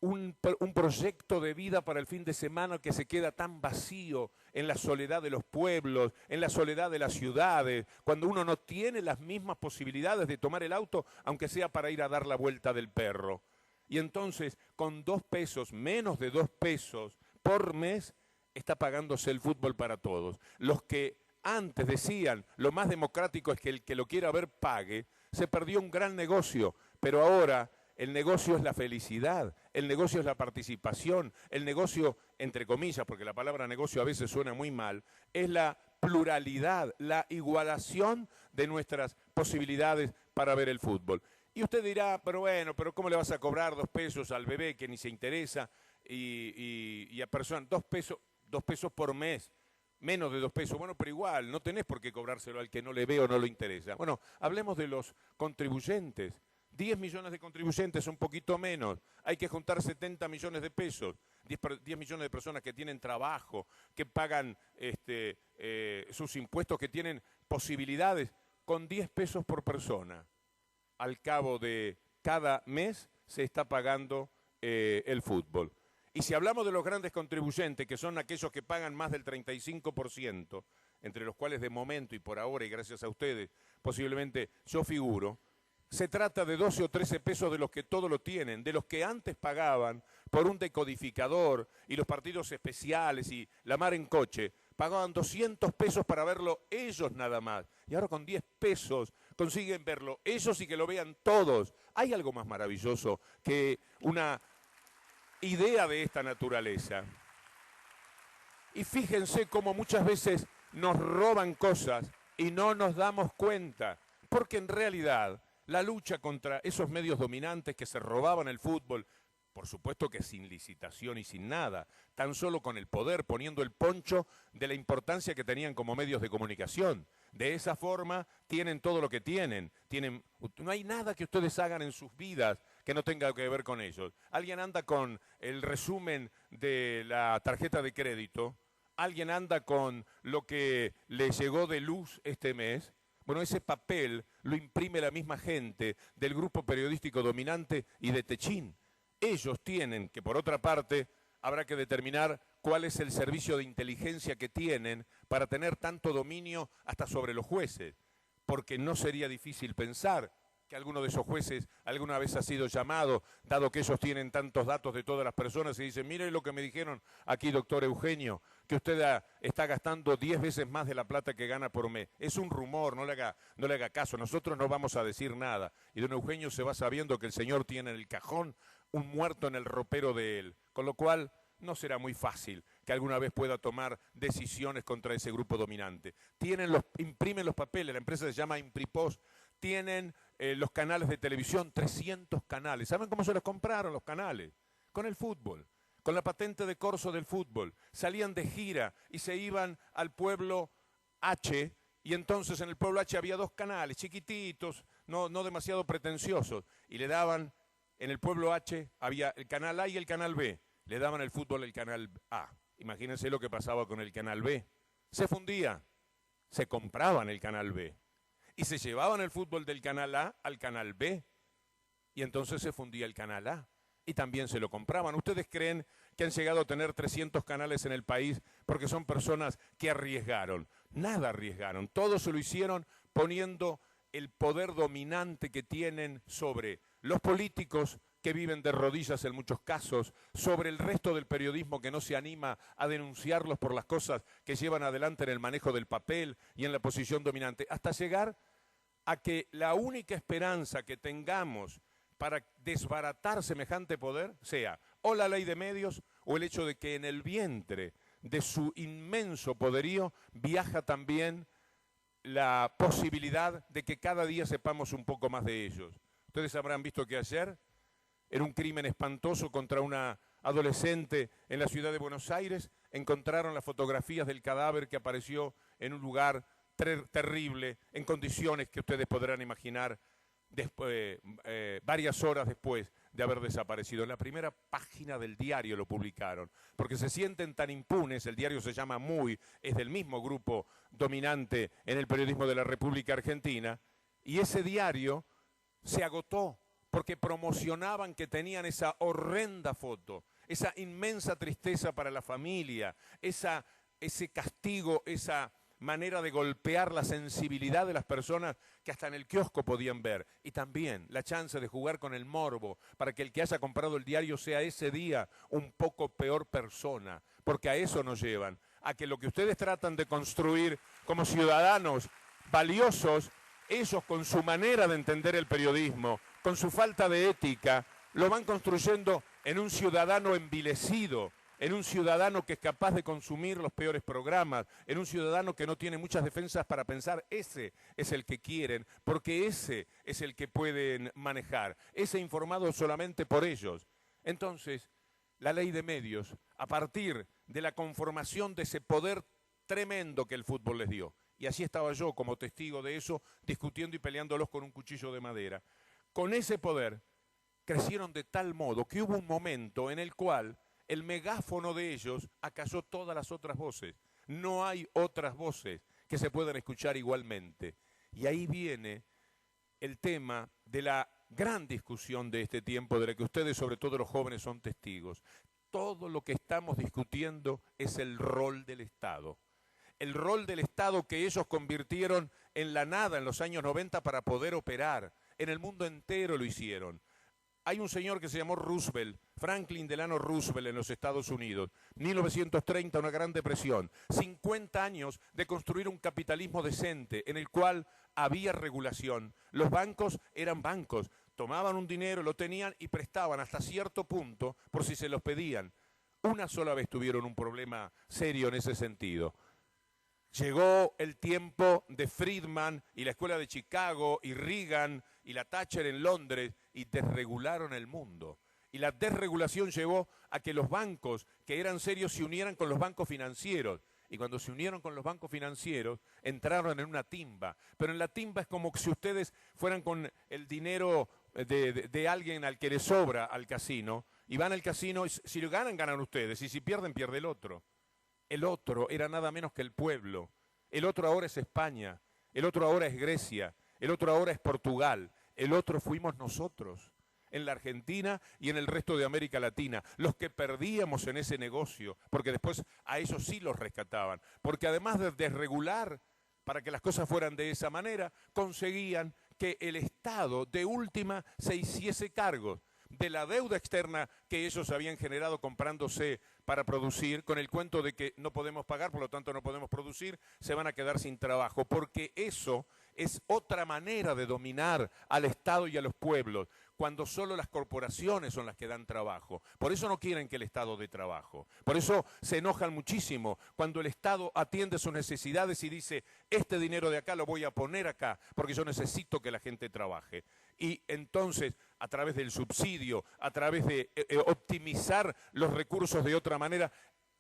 un proyecto de vida para el fin de semana que se queda tan vacío en la soledad de los pueblos, en la soledad de las ciudades, cuando uno no tiene las mismas posibilidades de tomar el auto, aunque sea para ir a dar la vuelta del perro. Y entonces, con 2 pesos, menos de 2 pesos por mes, está pagándose el fútbol para todos. Los que antes decían, lo más democrático es que el que lo quiera ver pague, se perdió un gran negocio, pero ahora el negocio es la felicidad, el negocio es la participación, el negocio, entre comillas, porque la palabra negocio a veces suena muy mal, es la pluralidad, la igualación de nuestras posibilidades para ver el fútbol. Y usted dirá, pero bueno, pero ¿cómo le vas a cobrar 2 pesos al bebé que ni se interesa y a personas, 2 pesos por mes? Menos de 2 pesos, bueno, pero igual, no tenés por qué cobrárselo al que no le ve o no le interesa. Bueno, hablemos de los contribuyentes. 10 millones de contribuyentes, un poquito menos. Hay que juntar 70 millones de pesos. 10 millones de personas que tienen trabajo, que pagan sus impuestos, que tienen posibilidades, con 10 pesos por persona. Al cabo de cada mes se está pagando el fútbol. Y si hablamos de los grandes contribuyentes, que son aquellos que pagan más del 35%, entre los cuales de momento y por ahora, y gracias a ustedes, posiblemente yo figuro, se trata de 12 o 13 pesos de los que todo lo tienen, de los que antes pagaban por un decodificador y los partidos especiales y la mar en coche, pagaban 200 pesos para verlo ellos nada más. Y ahora con 10 pesos consiguen verlo ellos y que lo vean todos. ¿Hay algo más maravilloso que una idea de esta naturaleza? Y fíjense cómo muchas veces nos roban cosas y no nos damos cuenta, porque en realidad la lucha contra esos medios dominantes que se robaban el fútbol, por supuesto que sin licitación y sin nada, tan solo con el poder, poniendo el poncho de la importancia que tenían como medios de comunicación. De esa forma tienen todo lo que tienen. No hay nada que ustedes hagan en sus vidas que no tenga que ver con ellos. Alguien anda con el resumen de la tarjeta de crédito, alguien anda con lo que le llegó de luz este mes. Bueno, ese papel lo imprime la misma gente del grupo periodístico dominante y de Techín. Ellos tienen que, por otra parte, habrá que determinar cuál es el servicio de inteligencia que tienen para tener tanto dominio hasta sobre los jueces, porque no sería difícil pensar que alguno de esos jueces alguna vez ha sido llamado, dado que ellos tienen tantos datos de todas las personas y dicen, mire lo que me dijeron aquí, doctor Eugenio, que usted está gastando 10 veces más de la plata que gana por mes. Es un rumor, no le haga caso, nosotros no vamos a decir nada. Y don Eugenio se va sabiendo que el señor tiene en el cajón un muerto en el ropero de él, con lo cual no será muy fácil que alguna vez pueda tomar decisiones contra ese grupo dominante. Imprimen los papeles, la empresa se llama Impripost, tienen los canales de televisión, 300 canales. ¿Saben cómo se los compraron los canales? Con el fútbol, con la patente de corso del fútbol. Salían de gira y se iban al pueblo H, y entonces en el pueblo H había 2 canales, chiquititos, no demasiado pretenciosos, y le daban, en el pueblo H había el canal A y el canal B, le daban el fútbol al canal A. Imagínense lo que pasaba con el canal B. Se fundía, se compraban el canal B. Y se llevaban el fútbol del canal A al canal B. Y entonces se fundía el canal A. Y también se lo compraban. ¿Ustedes creen que han llegado a tener 300 canales en el país porque son personas que arriesgaron? Nada arriesgaron. Todo se lo hicieron poniendo el poder dominante que tienen sobre los políticos, que viven de rodillas en muchos casos, sobre el resto del periodismo que no se anima a denunciarlos por las cosas que llevan adelante en el manejo del papel y en la posición dominante, hasta llegar a que la única esperanza que tengamos para desbaratar semejante poder sea o la ley de medios o el hecho de que en el vientre de su inmenso poderío viaja también la posibilidad de que cada día sepamos un poco más de ellos. Ustedes habrán visto que ayer era un crimen espantoso contra una adolescente en la ciudad de Buenos Aires. Encontraron las fotografías del cadáver que apareció en un lugar terrible, en condiciones que ustedes podrán imaginar, varias horas después de haber desaparecido. En la primera página del diario lo publicaron, porque se sienten tan impunes. El diario se llama Muy, es del mismo grupo dominante en el periodismo de la República Argentina, y ese diario se agotó porque promocionaban que tenían esa horrenda foto, esa inmensa tristeza para la familia, ese castigo, esa manera de golpear la sensibilidad de las personas que hasta en el kiosco podían ver, y también la chance de jugar con el morbo para que el que haya comprado el diario sea ese día un poco peor persona, porque a eso nos llevan, a que lo que ustedes tratan de construir como ciudadanos valiosos, ellos con su manera de entender el periodismo, con su falta de ética, lo van construyendo en un ciudadano envilecido, en un ciudadano que es capaz de consumir los peores programas, en un ciudadano que no tiene muchas defensas para pensar, ese es el que quieren, porque ese es el que pueden manejar, ese informado solamente por ellos. Entonces, la ley de medios, a partir de la conformación de ese poder tremendo que el fútbol les dio, y así estaba yo como testigo de eso, discutiendo y peleándolos con un cuchillo de madera, con ese poder crecieron de tal modo que hubo un momento en el cual el megáfono de ellos acalló todas las otras voces. No hay otras voces que se puedan escuchar igualmente. Y ahí viene el tema de la gran discusión de este tiempo, de la que ustedes, sobre todo los jóvenes, son testigos. Todo lo que estamos discutiendo es el rol del Estado. El rol del Estado que ellos convirtieron en la nada en los años 90 para poder operar. En el mundo entero lo hicieron. Hay un señor que se llamó Roosevelt, Franklin Delano Roosevelt en los Estados Unidos, 1930, una gran depresión, 50 años de construir un capitalismo decente en el cual había regulación. Los bancos eran bancos, tomaban un dinero, lo tenían y prestaban hasta cierto punto por si se los pedían. Una sola vez tuvieron un problema serio en ese sentido. Llegó el tiempo de Friedman y la Escuela de Chicago y Reagan y la Thatcher en Londres y desregularon el mundo. Y la desregulación llevó a que los bancos que eran serios se unieran con los bancos financieros. Y cuando se unieron con los bancos financieros, entraron en una timba. Pero en la timba es como si ustedes fueran con el dinero de alguien al que le sobra al casino, y van al casino, y si lo ganan, ganan ustedes, y si pierden, pierde el otro. El otro era nada menos que el pueblo. El otro ahora es España. El otro ahora es Grecia. El otro ahora es Portugal. El otro fuimos nosotros, en la Argentina y en el resto de América Latina, los que perdíamos en ese negocio, porque después a ellos sí los rescataban. Porque además de desregular, para que las cosas fueran de esa manera, conseguían que el Estado de última se hiciese cargo de la deuda externa que ellos habían generado comprándose para producir, con el cuento de que no podemos pagar, por lo tanto no podemos producir, se van a quedar sin trabajo, porque eso es otra manera de dominar al Estado y a los pueblos, cuando solo las corporaciones son las que dan trabajo. Por eso no quieren que el Estado dé trabajo. Por eso se enojan muchísimo cuando el Estado atiende sus necesidades y dice, este dinero de acá lo voy a poner acá, porque yo necesito que la gente trabaje. Y entonces, a través del subsidio, a través de optimizar los recursos de otra manera,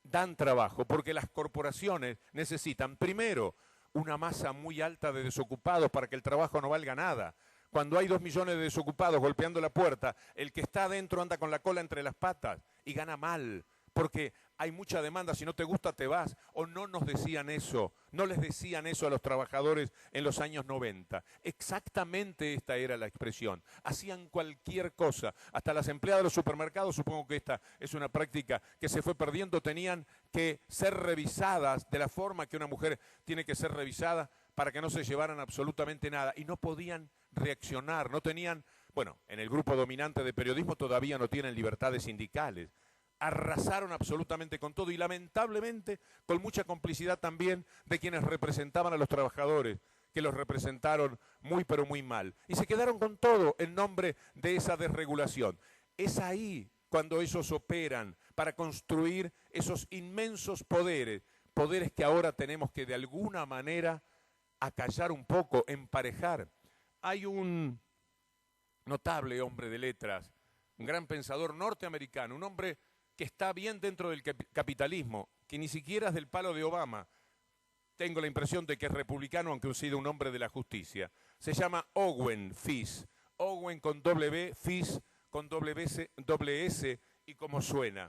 dan trabajo, porque las corporaciones necesitan, primero, una masa muy alta de desocupados para que el trabajo no valga nada. Cuando hay 2 millones de desocupados golpeando la puerta, el que está adentro anda con la cola entre las patas y gana mal, porque hay mucha demanda, si no te gusta te vas. O no nos decían eso, no les decían eso a los trabajadores en los años 90. Exactamente esta era la expresión. Hacían cualquier cosa. Hasta las empleadas de los supermercados, supongo que esta es una práctica que se fue perdiendo, tenían que ser revisadas de la forma que una mujer tiene que ser revisada para que no se llevaran absolutamente nada. Y no podían reaccionar, no tenían, bueno, en el grupo dominante de periodismo todavía no tienen libertades sindicales. Arrasaron absolutamente con todo y lamentablemente con mucha complicidad también de quienes representaban a los trabajadores, que los representaron muy pero muy mal. Y se quedaron con todo en nombre de esa desregulación. Es ahí cuando ellos operan para construir esos inmensos poderes, poderes que ahora tenemos que de alguna manera acallar un poco, emparejar. Hay un notable hombre de letras, un gran pensador norteamericano, un hombre que está bien dentro del capitalismo, que ni siquiera es del palo de Obama. Tengo la impresión de que es republicano, aunque ha sido un hombre de la justicia. Se llama Owen Fish. Owen con W, Fish con doble S y como suena.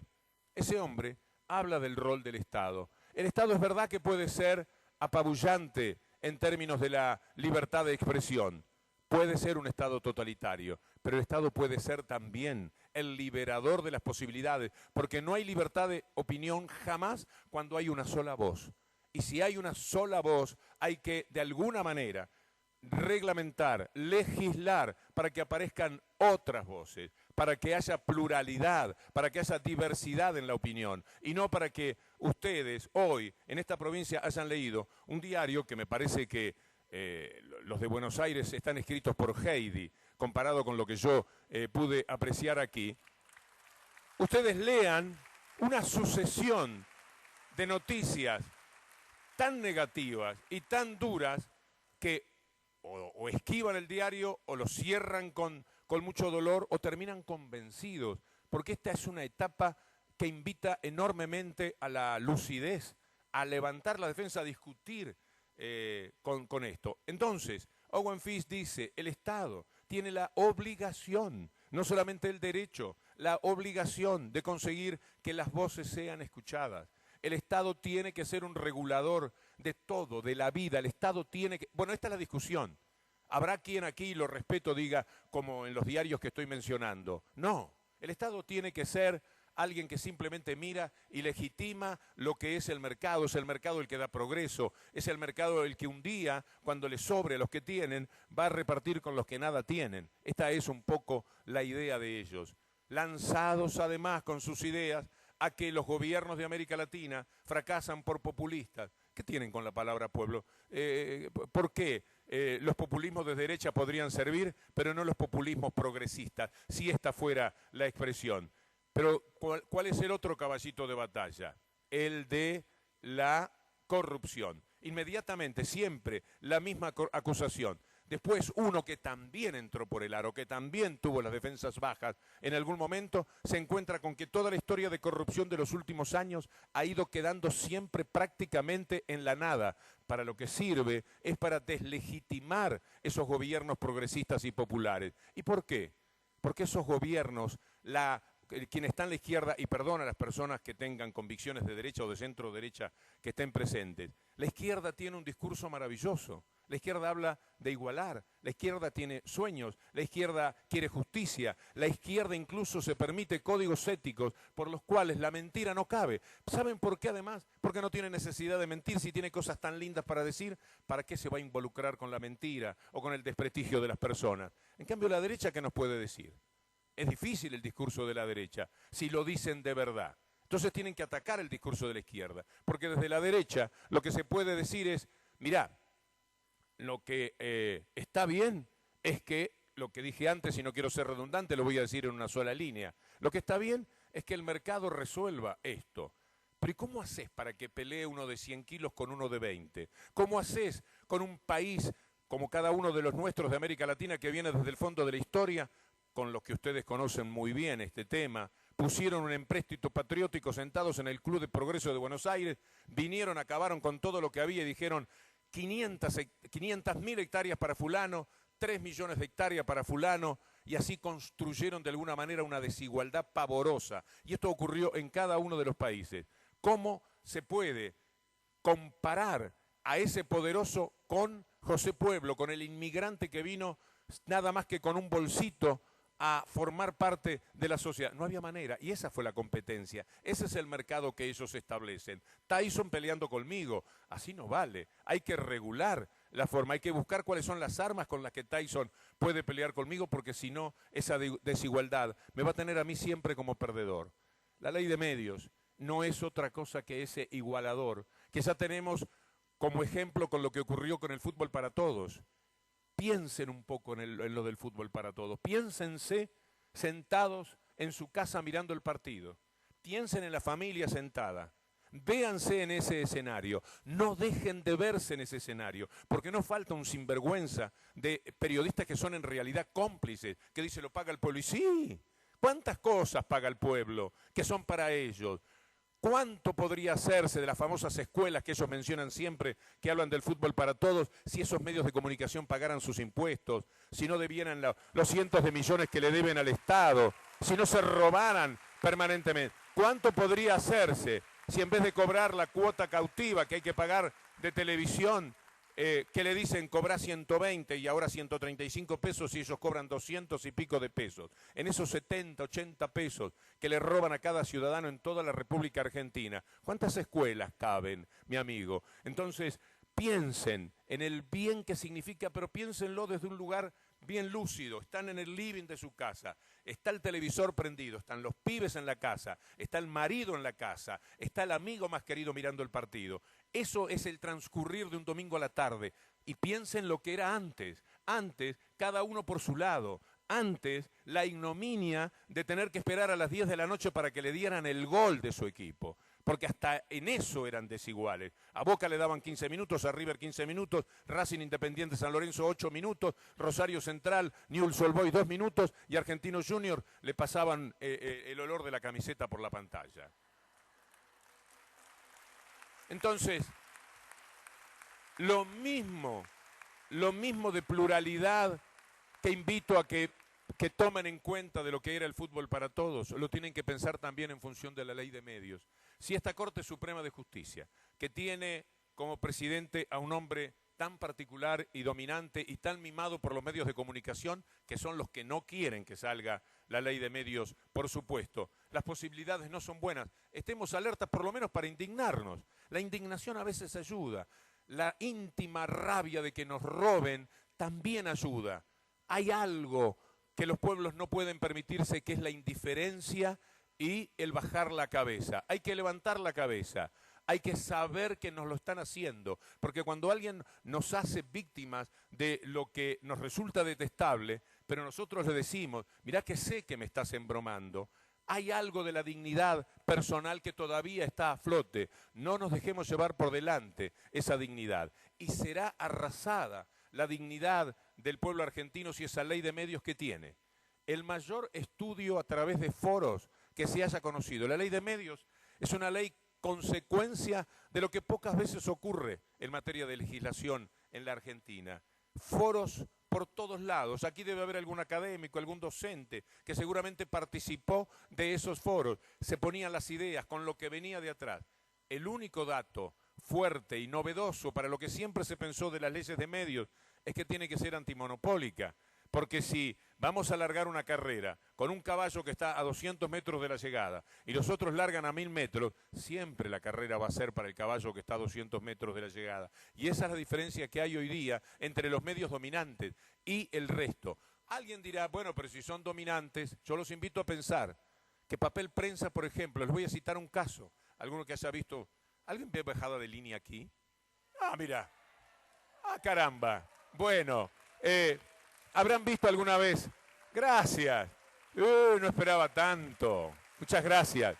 Ese hombre habla del rol del Estado. El Estado es verdad que puede ser apabullante en términos de la libertad de expresión. Puede ser un Estado totalitario, pero el Estado puede ser también el liberador de las posibilidades, porque no hay libertad de opinión jamás cuando hay una sola voz. Y si hay una sola voz, hay que, de alguna manera, reglamentar, legislar para que aparezcan otras voces, para que haya pluralidad, para que haya diversidad en la opinión, y no para que ustedes hoy en esta provincia hayan leído un diario que me parece que los de Buenos Aires están escritos por Heidi, comparado con lo que yo pude apreciar aquí. Ustedes lean una sucesión de noticias tan negativas y tan duras que o esquivan el diario o lo cierran con mucho dolor o terminan convencidos, porque esta es una etapa que invita enormemente a la lucidez, a levantar la defensa, a discutir con esto. Entonces, Owen Fish dice, el Estado tiene la obligación, no solamente el derecho, la obligación de conseguir que las voces sean escuchadas. El Estado tiene que ser un regulador de todo, de la vida. El Estado tiene que... Bueno, esta es la discusión. Habrá quien aquí, lo respeto, diga, como en los diarios que estoy mencionando. No, el Estado tiene que ser alguien que simplemente mira y legitima lo que es el mercado el que da progreso, es el mercado el que un día, cuando le sobre a los que tienen, va a repartir con los que nada tienen. Esta es un poco la idea de ellos, lanzados además con sus ideas a que los gobiernos de América Latina fracasan por populistas. ¿Qué tienen con la palabra pueblo? ¿Por qué los populismos de derecha podrían servir, pero no los populismos progresistas, si esta fuera la expresión? Pero ¿cuál es el otro caballito de batalla? El de la corrupción. Inmediatamente, siempre la misma acusación. Después uno que también entró por el aro, que también tuvo las defensas bajas en algún momento, se encuentra con que toda la historia de corrupción de los últimos años ha ido quedando siempre prácticamente en la nada. Para lo que sirve es para deslegitimar esos gobiernos progresistas y populares. ¿Y por qué? Porque esos gobiernos, quienes están a la izquierda, y perdón a las personas que tengan convicciones de derecha o de centro derecha que estén presentes, la izquierda tiene un discurso maravilloso. La izquierda habla de igualar, la izquierda tiene sueños, la izquierda quiere justicia, la izquierda incluso se permite códigos éticos por los cuales la mentira no cabe. ¿Saben por qué además? Porque no tiene necesidad de mentir, si tiene cosas tan lindas para decir, ¿para qué se va a involucrar con la mentira o con el desprestigio de las personas? En cambio, la derecha, ¿qué nos puede decir? Es difícil el discurso de la derecha, si lo dicen de verdad. Entonces tienen que atacar el discurso de la izquierda, porque desde la derecha lo que se puede decir es, mirá, lo que está bien es que, lo que dije antes, y no quiero ser redundante, lo voy a decir en una sola línea, lo que está bien es que el mercado resuelva esto. Pero ¿y cómo haces para que pelee uno de 100 kilos con uno de 20? ¿Cómo haces con un país como cada uno de los nuestros de América Latina que viene desde el fondo de la historia, con los que ustedes conocen muy bien este tema, pusieron un empréstito patriótico sentados en el Club de Progreso de Buenos Aires, vinieron, acabaron con todo lo que había y dijeron 500.000 hectáreas para fulano, 3 millones de hectáreas para fulano, y así construyeron de alguna manera una desigualdad pavorosa. Y esto ocurrió en cada uno de los países. ¿Cómo se puede comparar a ese poderoso con José Pueblo, con el inmigrante que vino nada más que con un bolsito a formar parte de la sociedad? No había manera, y esa fue la competencia, ese es el mercado que ellos establecen. Tyson peleando conmigo, así no vale, hay que regular la forma, hay que buscar cuáles son las armas con las que Tyson puede pelear conmigo, porque si no, esa desigualdad me va a tener a mí siempre como perdedor. La ley de medios no es otra cosa que ese igualador, que ya tenemos como ejemplo con lo que ocurrió con el fútbol para todos. Piensen un poco en lo del fútbol para todos. Piénsense sentados en su casa mirando el partido. Piensen en la familia sentada. Véanse en ese escenario. No dejen de verse en ese escenario, porque no falta un sinvergüenza de periodistas que son en realidad cómplices, que dice lo paga el pueblo. Y sí, ¿cuántas cosas paga el pueblo que son para ellos? ¿Cuánto podría hacerse de las famosas escuelas que ellos mencionan siempre, que hablan del fútbol para todos, si esos medios de comunicación pagaran sus impuestos, si no debieran los cientos de millones que le deben al Estado, si no se robaran permanentemente? ¿Cuánto podría hacerse si en vez de cobrar la cuota cautiva que hay que pagar de televisión, que le dicen cobrar 120 y ahora 135 pesos y ellos cobran 200 y pico de pesos? En esos 70, 80 pesos que le roban a cada ciudadano en toda la República Argentina, ¿cuántas escuelas caben, mi amigo? Entonces, piensen en el bien que significa, pero piénsenlo desde un lugar bien lúcido. Están en el living de su casa, está el televisor prendido, están los pibes en la casa, está el marido en la casa, está el amigo más querido mirando el partido. Eso es el transcurrir de un domingo a la tarde. Y piensen lo que era antes. Antes, cada uno por su lado. Antes, la ignominia de tener que esperar a las 10 de la noche para que le dieran el gol de su equipo. Porque hasta en eso eran desiguales. A Boca le daban 15 minutos, a River 15 minutos, Racing Independiente San Lorenzo 8 minutos, Rosario Central, Newell's Old Boys 2 minutos y Argentino Junior le pasaban el olor de la camiseta por la pantalla. Entonces, lo mismo de pluralidad que invito a que tomen en cuenta de lo que era el fútbol para todos, lo tienen que pensar también en función de la ley de medios. Si esta Corte Suprema de Justicia, que tiene como presidente a un hombre tan particular y dominante y tan mimado por los medios de comunicación, que son los que no quieren que salga la ley de medios, por supuesto. Las posibilidades no son buenas. Estemos alertas por lo menos para indignarnos. La indignación a veces ayuda. La íntima rabia de que nos roben también ayuda. Hay algo que los pueblos no pueden permitirse, que es la indiferencia y el bajar la cabeza. Hay que levantar la cabeza. Hay que saber que nos lo están haciendo, porque cuando alguien nos hace víctimas de lo que nos resulta detestable, pero nosotros le decimos, mirá que sé que me estás embromando, hay algo de la dignidad personal que todavía está a flote. No nos dejemos llevar por delante esa dignidad. Y será arrasada la dignidad del pueblo argentino si esa ley de medios que tiene el mayor estudio a través de foros que se haya conocido. La ley de medios es una ley consecuencia de lo que pocas veces ocurre en materia de legislación en la Argentina. Foros por todos lados. Aquí debe haber algún académico, algún docente que seguramente participó de esos foros. Se ponían las ideas con lo que venía de atrás. El único dato fuerte y novedoso para lo que siempre se pensó de las leyes de medios es que tiene que ser antimonopólica. Porque si vamos a largar una carrera con un caballo que está a 200 metros de la llegada y los otros largan a 1000 metros, siempre la carrera va a ser para el caballo que está a 200 metros de la llegada. Y esa es la diferencia que hay hoy día entre los medios dominantes y el resto. Alguien dirá, bueno, pero si son dominantes, yo los invito a pensar que Papel Prensa, por ejemplo, les voy a citar un caso. Alguno que haya visto, ¿alguien ve bajada de línea aquí? Ah, mira. Ah, caramba. Bueno, ¿habrán visto alguna vez? Gracias. No esperaba tanto. Muchas gracias.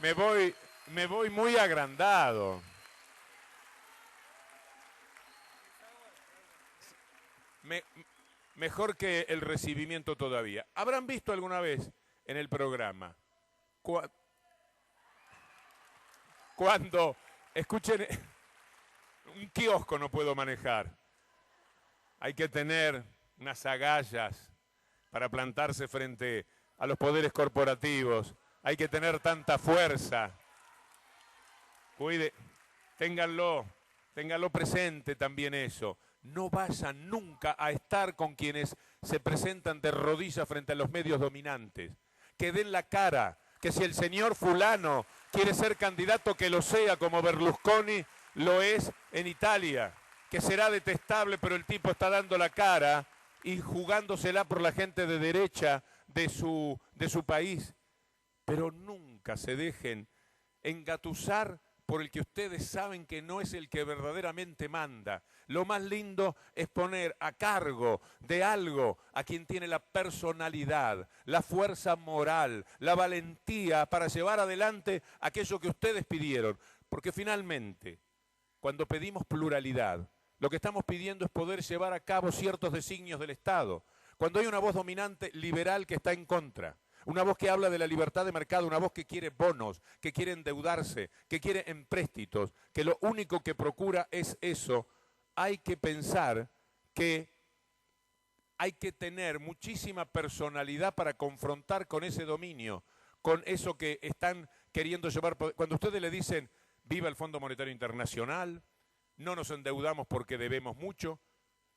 Me voy muy agrandado. Mejor que el recibimiento todavía. ¿Habrán visto alguna vez en el programa? Cuando, escuchen, un kiosco no puedo manejar. Hay que tener unas agallas para plantarse frente a los poderes corporativos. Hay que tener tanta fuerza. Cuide, ténganlo presente también eso. No vayan nunca a estar con quienes se presentan de rodillas frente a los medios dominantes. Que den la cara, que si el señor fulano quiere ser candidato, que lo sea, como Berlusconi lo es en Italia, que será detestable, pero el tipo está dando la cara y jugándosela por la gente de derecha de su país. Pero nunca se dejen engatusar por el que ustedes saben que no es el que verdaderamente manda. Lo más lindo es poner a cargo de algo a quien tiene la personalidad, la fuerza moral, la valentía para llevar adelante aquello que ustedes pidieron. Porque finalmente, cuando pedimos pluralidad, lo que estamos pidiendo es poder llevar a cabo ciertos designios del Estado. Cuando hay una voz dominante liberal que está en contra, una voz que habla de la libertad de mercado, una voz que quiere bonos, que quiere endeudarse, que quiere empréstitos, que lo único que procura es eso, hay que pensar que hay que tener muchísima personalidad para confrontar con ese dominio, con eso que están queriendo llevar. Cuando ustedes le dicen, viva el Fondo Monetario Internacional, no nos endeudamos porque debemos mucho,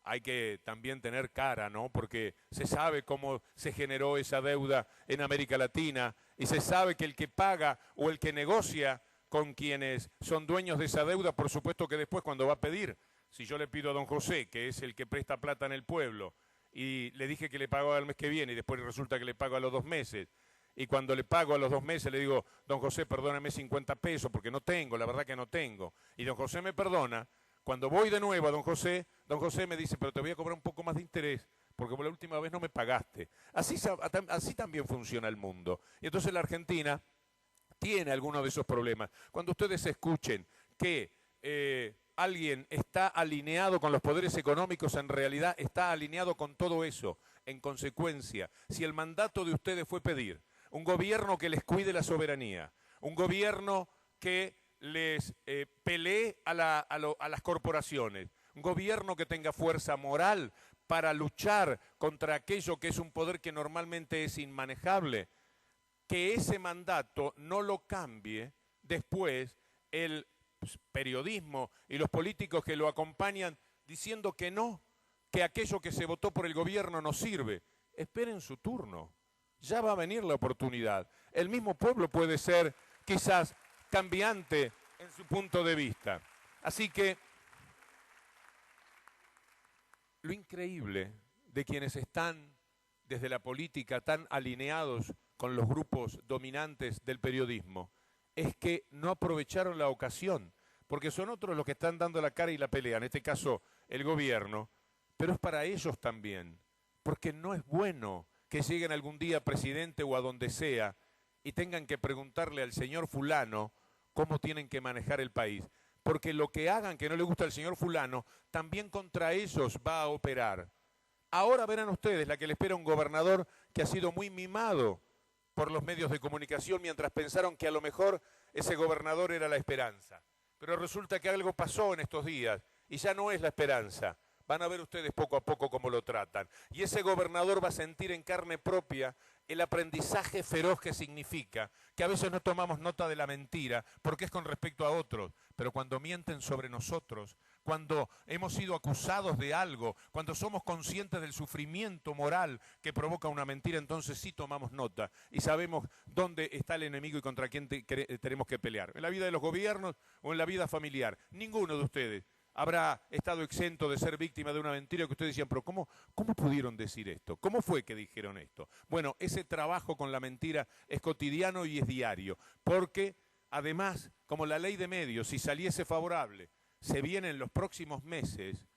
hay que también tener cara, ¿no? Porque se sabe cómo se generó esa deuda en América Latina y se sabe que el que paga o el que negocia con quienes son dueños de esa deuda, por supuesto que después cuando va a pedir, si yo le pido a don José, que es el que presta plata en el pueblo, y le dije que le pagaba el mes que viene y después resulta que le pago a los 2 meses, y cuando le pago a los 2 meses le digo, don José, perdóname 50 pesos porque no tengo, la verdad que no tengo, y don José me perdona. Cuando voy de nuevo a don José me dice, pero te voy a cobrar un poco más de interés, porque por la última vez no me pagaste. Así también funciona el mundo. Y entonces la Argentina tiene algunos de esos problemas. Cuando ustedes escuchen que alguien está alineado con los poderes económicos, en realidad está alineado con todo eso. En consecuencia, si el mandato de ustedes fue pedir un gobierno que les cuide la soberanía, un gobierno que les pelee a las corporaciones, un gobierno que tenga fuerza moral para luchar contra aquello que es un poder que normalmente es inmanejable, que ese mandato no lo cambie después el periodismo y los políticos que lo acompañan diciendo que no, que aquello que se votó por el gobierno no sirve. Esperen su turno, ya va a venir la oportunidad. El mismo pueblo puede ser quizás cambiante en su punto de vista. Así que lo increíble de quienes están desde la política tan alineados con los grupos dominantes del periodismo es que no aprovecharon la ocasión, porque son otros los que están dando la cara y la pelea, en este caso el gobierno, pero es para ellos también, porque no es bueno que lleguen algún día presidente o a donde sea y tengan que preguntarle al señor fulano cómo tienen que manejar el país, porque lo que hagan que no le gusta al señor fulano, también contra ellos va a operar. Ahora verán ustedes la que le espera un gobernador que ha sido muy mimado por los medios de comunicación mientras pensaron que a lo mejor ese gobernador era la esperanza. Pero resulta que algo pasó en estos días y ya no es la esperanza. Van a ver ustedes poco a poco cómo lo tratan. Y ese gobernador va a sentir en carne propia el aprendizaje feroz que significa, que a veces no tomamos nota de la mentira, porque es con respecto a otros, pero cuando mienten sobre nosotros, cuando hemos sido acusados de algo, cuando somos conscientes del sufrimiento moral que provoca una mentira, entonces sí tomamos nota y sabemos dónde está el enemigo y contra quién tenemos que pelear. En la vida de los gobiernos o en la vida familiar, ninguno de ustedes habrá estado exento de ser víctima de una mentira que ustedes decían, pero ¿cómo pudieron decir esto? ¿Cómo fue que dijeron esto? Bueno, ese trabajo con la mentira es cotidiano y es diario, porque además, como la ley de medios, si saliese favorable, se viene en los próximos meses,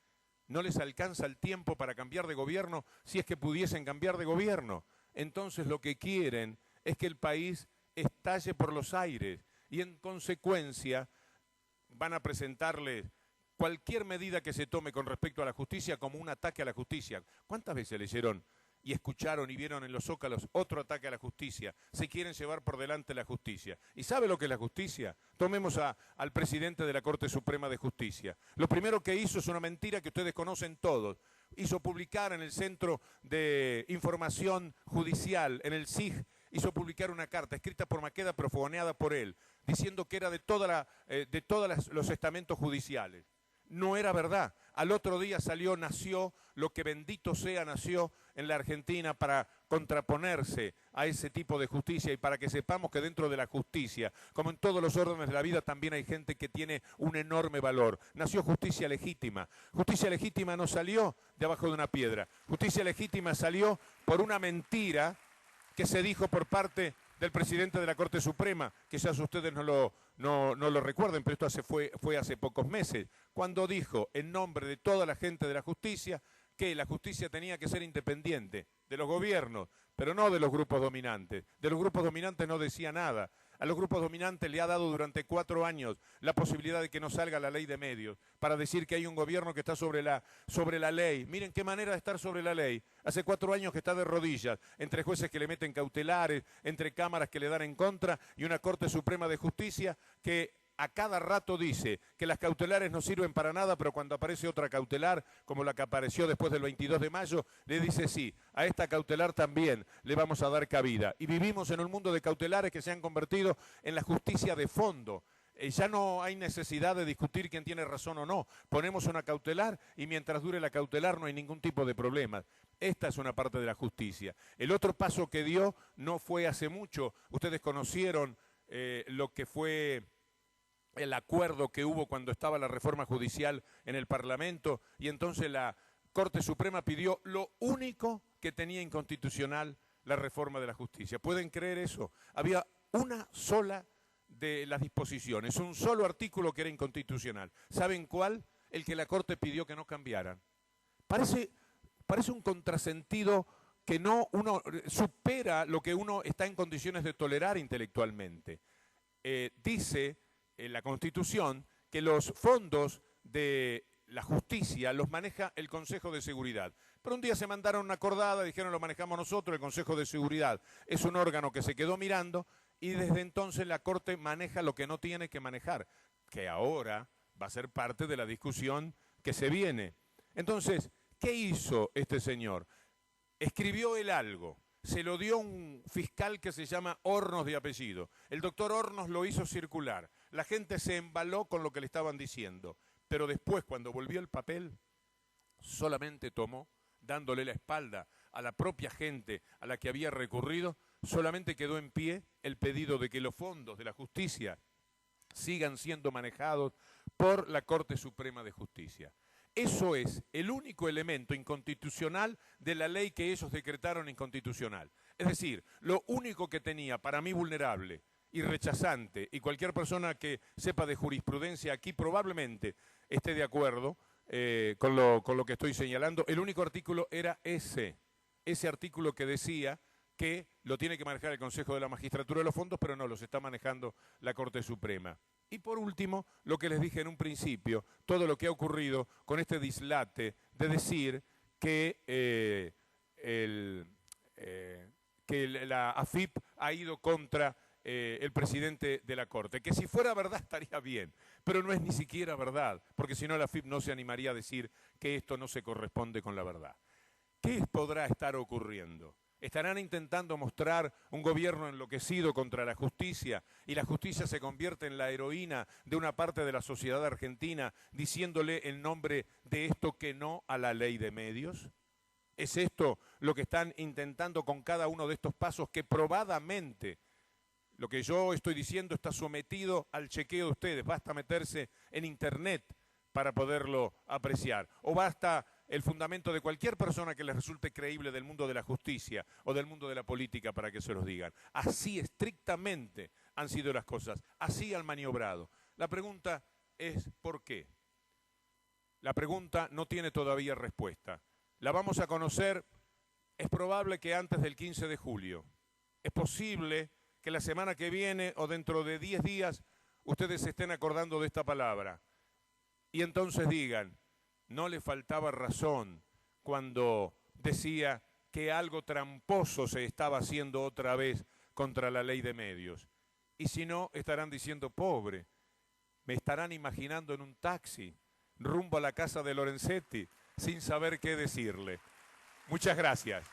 no les alcanza el tiempo para cambiar de gobierno si es que pudiesen cambiar de gobierno. Entonces lo que quieren es que el país estalle por los aires y en consecuencia van a presentarles cualquier medida que se tome con respecto a la justicia como un ataque a la justicia. ¿Cuántas veces leyeron y escucharon y vieron en los zócalos otro ataque a la justicia? Se quieren llevar por delante la justicia. ¿Y sabe lo que es la justicia? Tomemos al presidente de la Corte Suprema de Justicia. Lo primero que hizo es una mentira que ustedes conocen todos. Hizo publicar en el Centro de Información Judicial, en el CIJ, hizo publicar una carta escrita por Maqueda pero fogoneada por él, diciendo que era de todos los estamentos judiciales. No era verdad. Al otro día nació lo que bendito sea nació en la Argentina para contraponerse a ese tipo de justicia y para que sepamos que dentro de la justicia, como en todos los órdenes de la vida, también hay gente que tiene un enorme valor. Nació justicia legítima. Justicia legítima no salió de abajo de una piedra. Justicia legítima salió por una mentira que se dijo por parte del presidente de la Corte Suprema, quizás ustedes no lo recuerden, pero esto fue hace pocos meses, cuando dijo en nombre de toda la gente de la justicia que la justicia tenía que ser independiente de los gobiernos, pero no de los grupos dominantes. De los grupos dominantes no decía nada. A los grupos dominantes le ha dado durante 4 años la posibilidad de que no salga la ley de medios para decir que hay un gobierno que está sobre la ley. Miren qué manera de estar sobre la ley. Hace 4 años que está de rodillas, entre jueces que le meten cautelares, entre cámaras que le dan en contra y una Corte Suprema de Justicia que a cada rato dice que las cautelares no sirven para nada, pero cuando aparece otra cautelar, como la que apareció después del 22 de mayo, le dice sí, a esta cautelar también le vamos a dar cabida. Y vivimos en un mundo de cautelares que se han convertido en la justicia de fondo. Ya no hay necesidad de discutir quién tiene razón o no. Ponemos una cautelar y mientras dure la cautelar no hay ningún tipo de problema. Esta es una parte de la justicia. El otro paso que dio no fue hace mucho. Ustedes conocieron lo que fue el acuerdo que hubo cuando estaba la reforma judicial en el Parlamento y entonces la Corte Suprema pidió lo único que tenía inconstitucional la reforma de la justicia. ¿Pueden creer eso? Había una sola de las disposiciones, un solo artículo que era inconstitucional. ¿Saben cuál? El que la Corte pidió que no cambiaran. Parece un contrasentido que uno supera lo que uno está en condiciones de tolerar intelectualmente. Dice la Constitución que los fondos de la justicia los maneja el Consejo de Seguridad. Pero un día se mandaron una acordada, dijeron lo manejamos nosotros, el Consejo de Seguridad es un órgano que se quedó mirando y desde entonces la Corte maneja lo que no tiene que manejar, que ahora va a ser parte de la discusión que se viene. Entonces, ¿qué hizo este señor? Escribió él algo. Se lo dio un fiscal que se llama Hornos de apellido. El doctor Hornos lo hizo circular. La gente se embaló con lo que le estaban diciendo. Pero después, cuando volvió el papel, solamente tomó, dándole la espalda a la propia gente a la que había recurrido, solamente quedó en pie el pedido de que los fondos de la justicia sigan siendo manejados por la Corte Suprema de Justicia. Eso es el único elemento inconstitucional de la ley que ellos decretaron inconstitucional. Es decir, lo único que tenía para mí vulnerable y rechazante, y cualquier persona que sepa de jurisprudencia aquí probablemente esté de acuerdo con lo que estoy señalando, el único artículo era ese artículo que decía que lo tiene que manejar el Consejo de la Magistratura de los Fondos, pero no, los está manejando la Corte Suprema. Y por último, lo que les dije en un principio, todo lo que ha ocurrido con este dislate de decir que, la AFIP ha ido contra el presidente de la Corte, que si fuera verdad estaría bien, pero no es ni siquiera verdad, porque si no la AFIP no se animaría a decir que esto no se corresponde con la verdad. ¿Qué podrá estar ocurriendo? ¿Estarán intentando mostrar un gobierno enloquecido contra la justicia y la justicia se convierte en la heroína de una parte de la sociedad argentina diciéndole en nombre de esto que no a la ley de medios? ¿Es esto lo que están intentando con cada uno de estos pasos que probadamente, lo que yo estoy diciendo está sometido al chequeo de ustedes? Basta meterse en internet para poderlo apreciar, o basta el fundamento de cualquier persona que les resulte creíble del mundo de la justicia o del mundo de la política para que se los digan. Así estrictamente han sido las cosas, así han maniobrado. La pregunta es ¿por qué? La pregunta no tiene todavía respuesta. La vamos a conocer, es probable que antes del 15 de julio. Es posible que la semana que viene o dentro de 10 días ustedes se estén acordando de esta palabra. Y entonces digan, no le faltaba razón cuando decía que algo tramposo se estaba haciendo otra vez contra la ley de medios. Y si no, estarán diciendo, pobre, me estarán imaginando en un taxi, rumbo a la casa de Lorenzetti, sin saber qué decirle. Muchas gracias.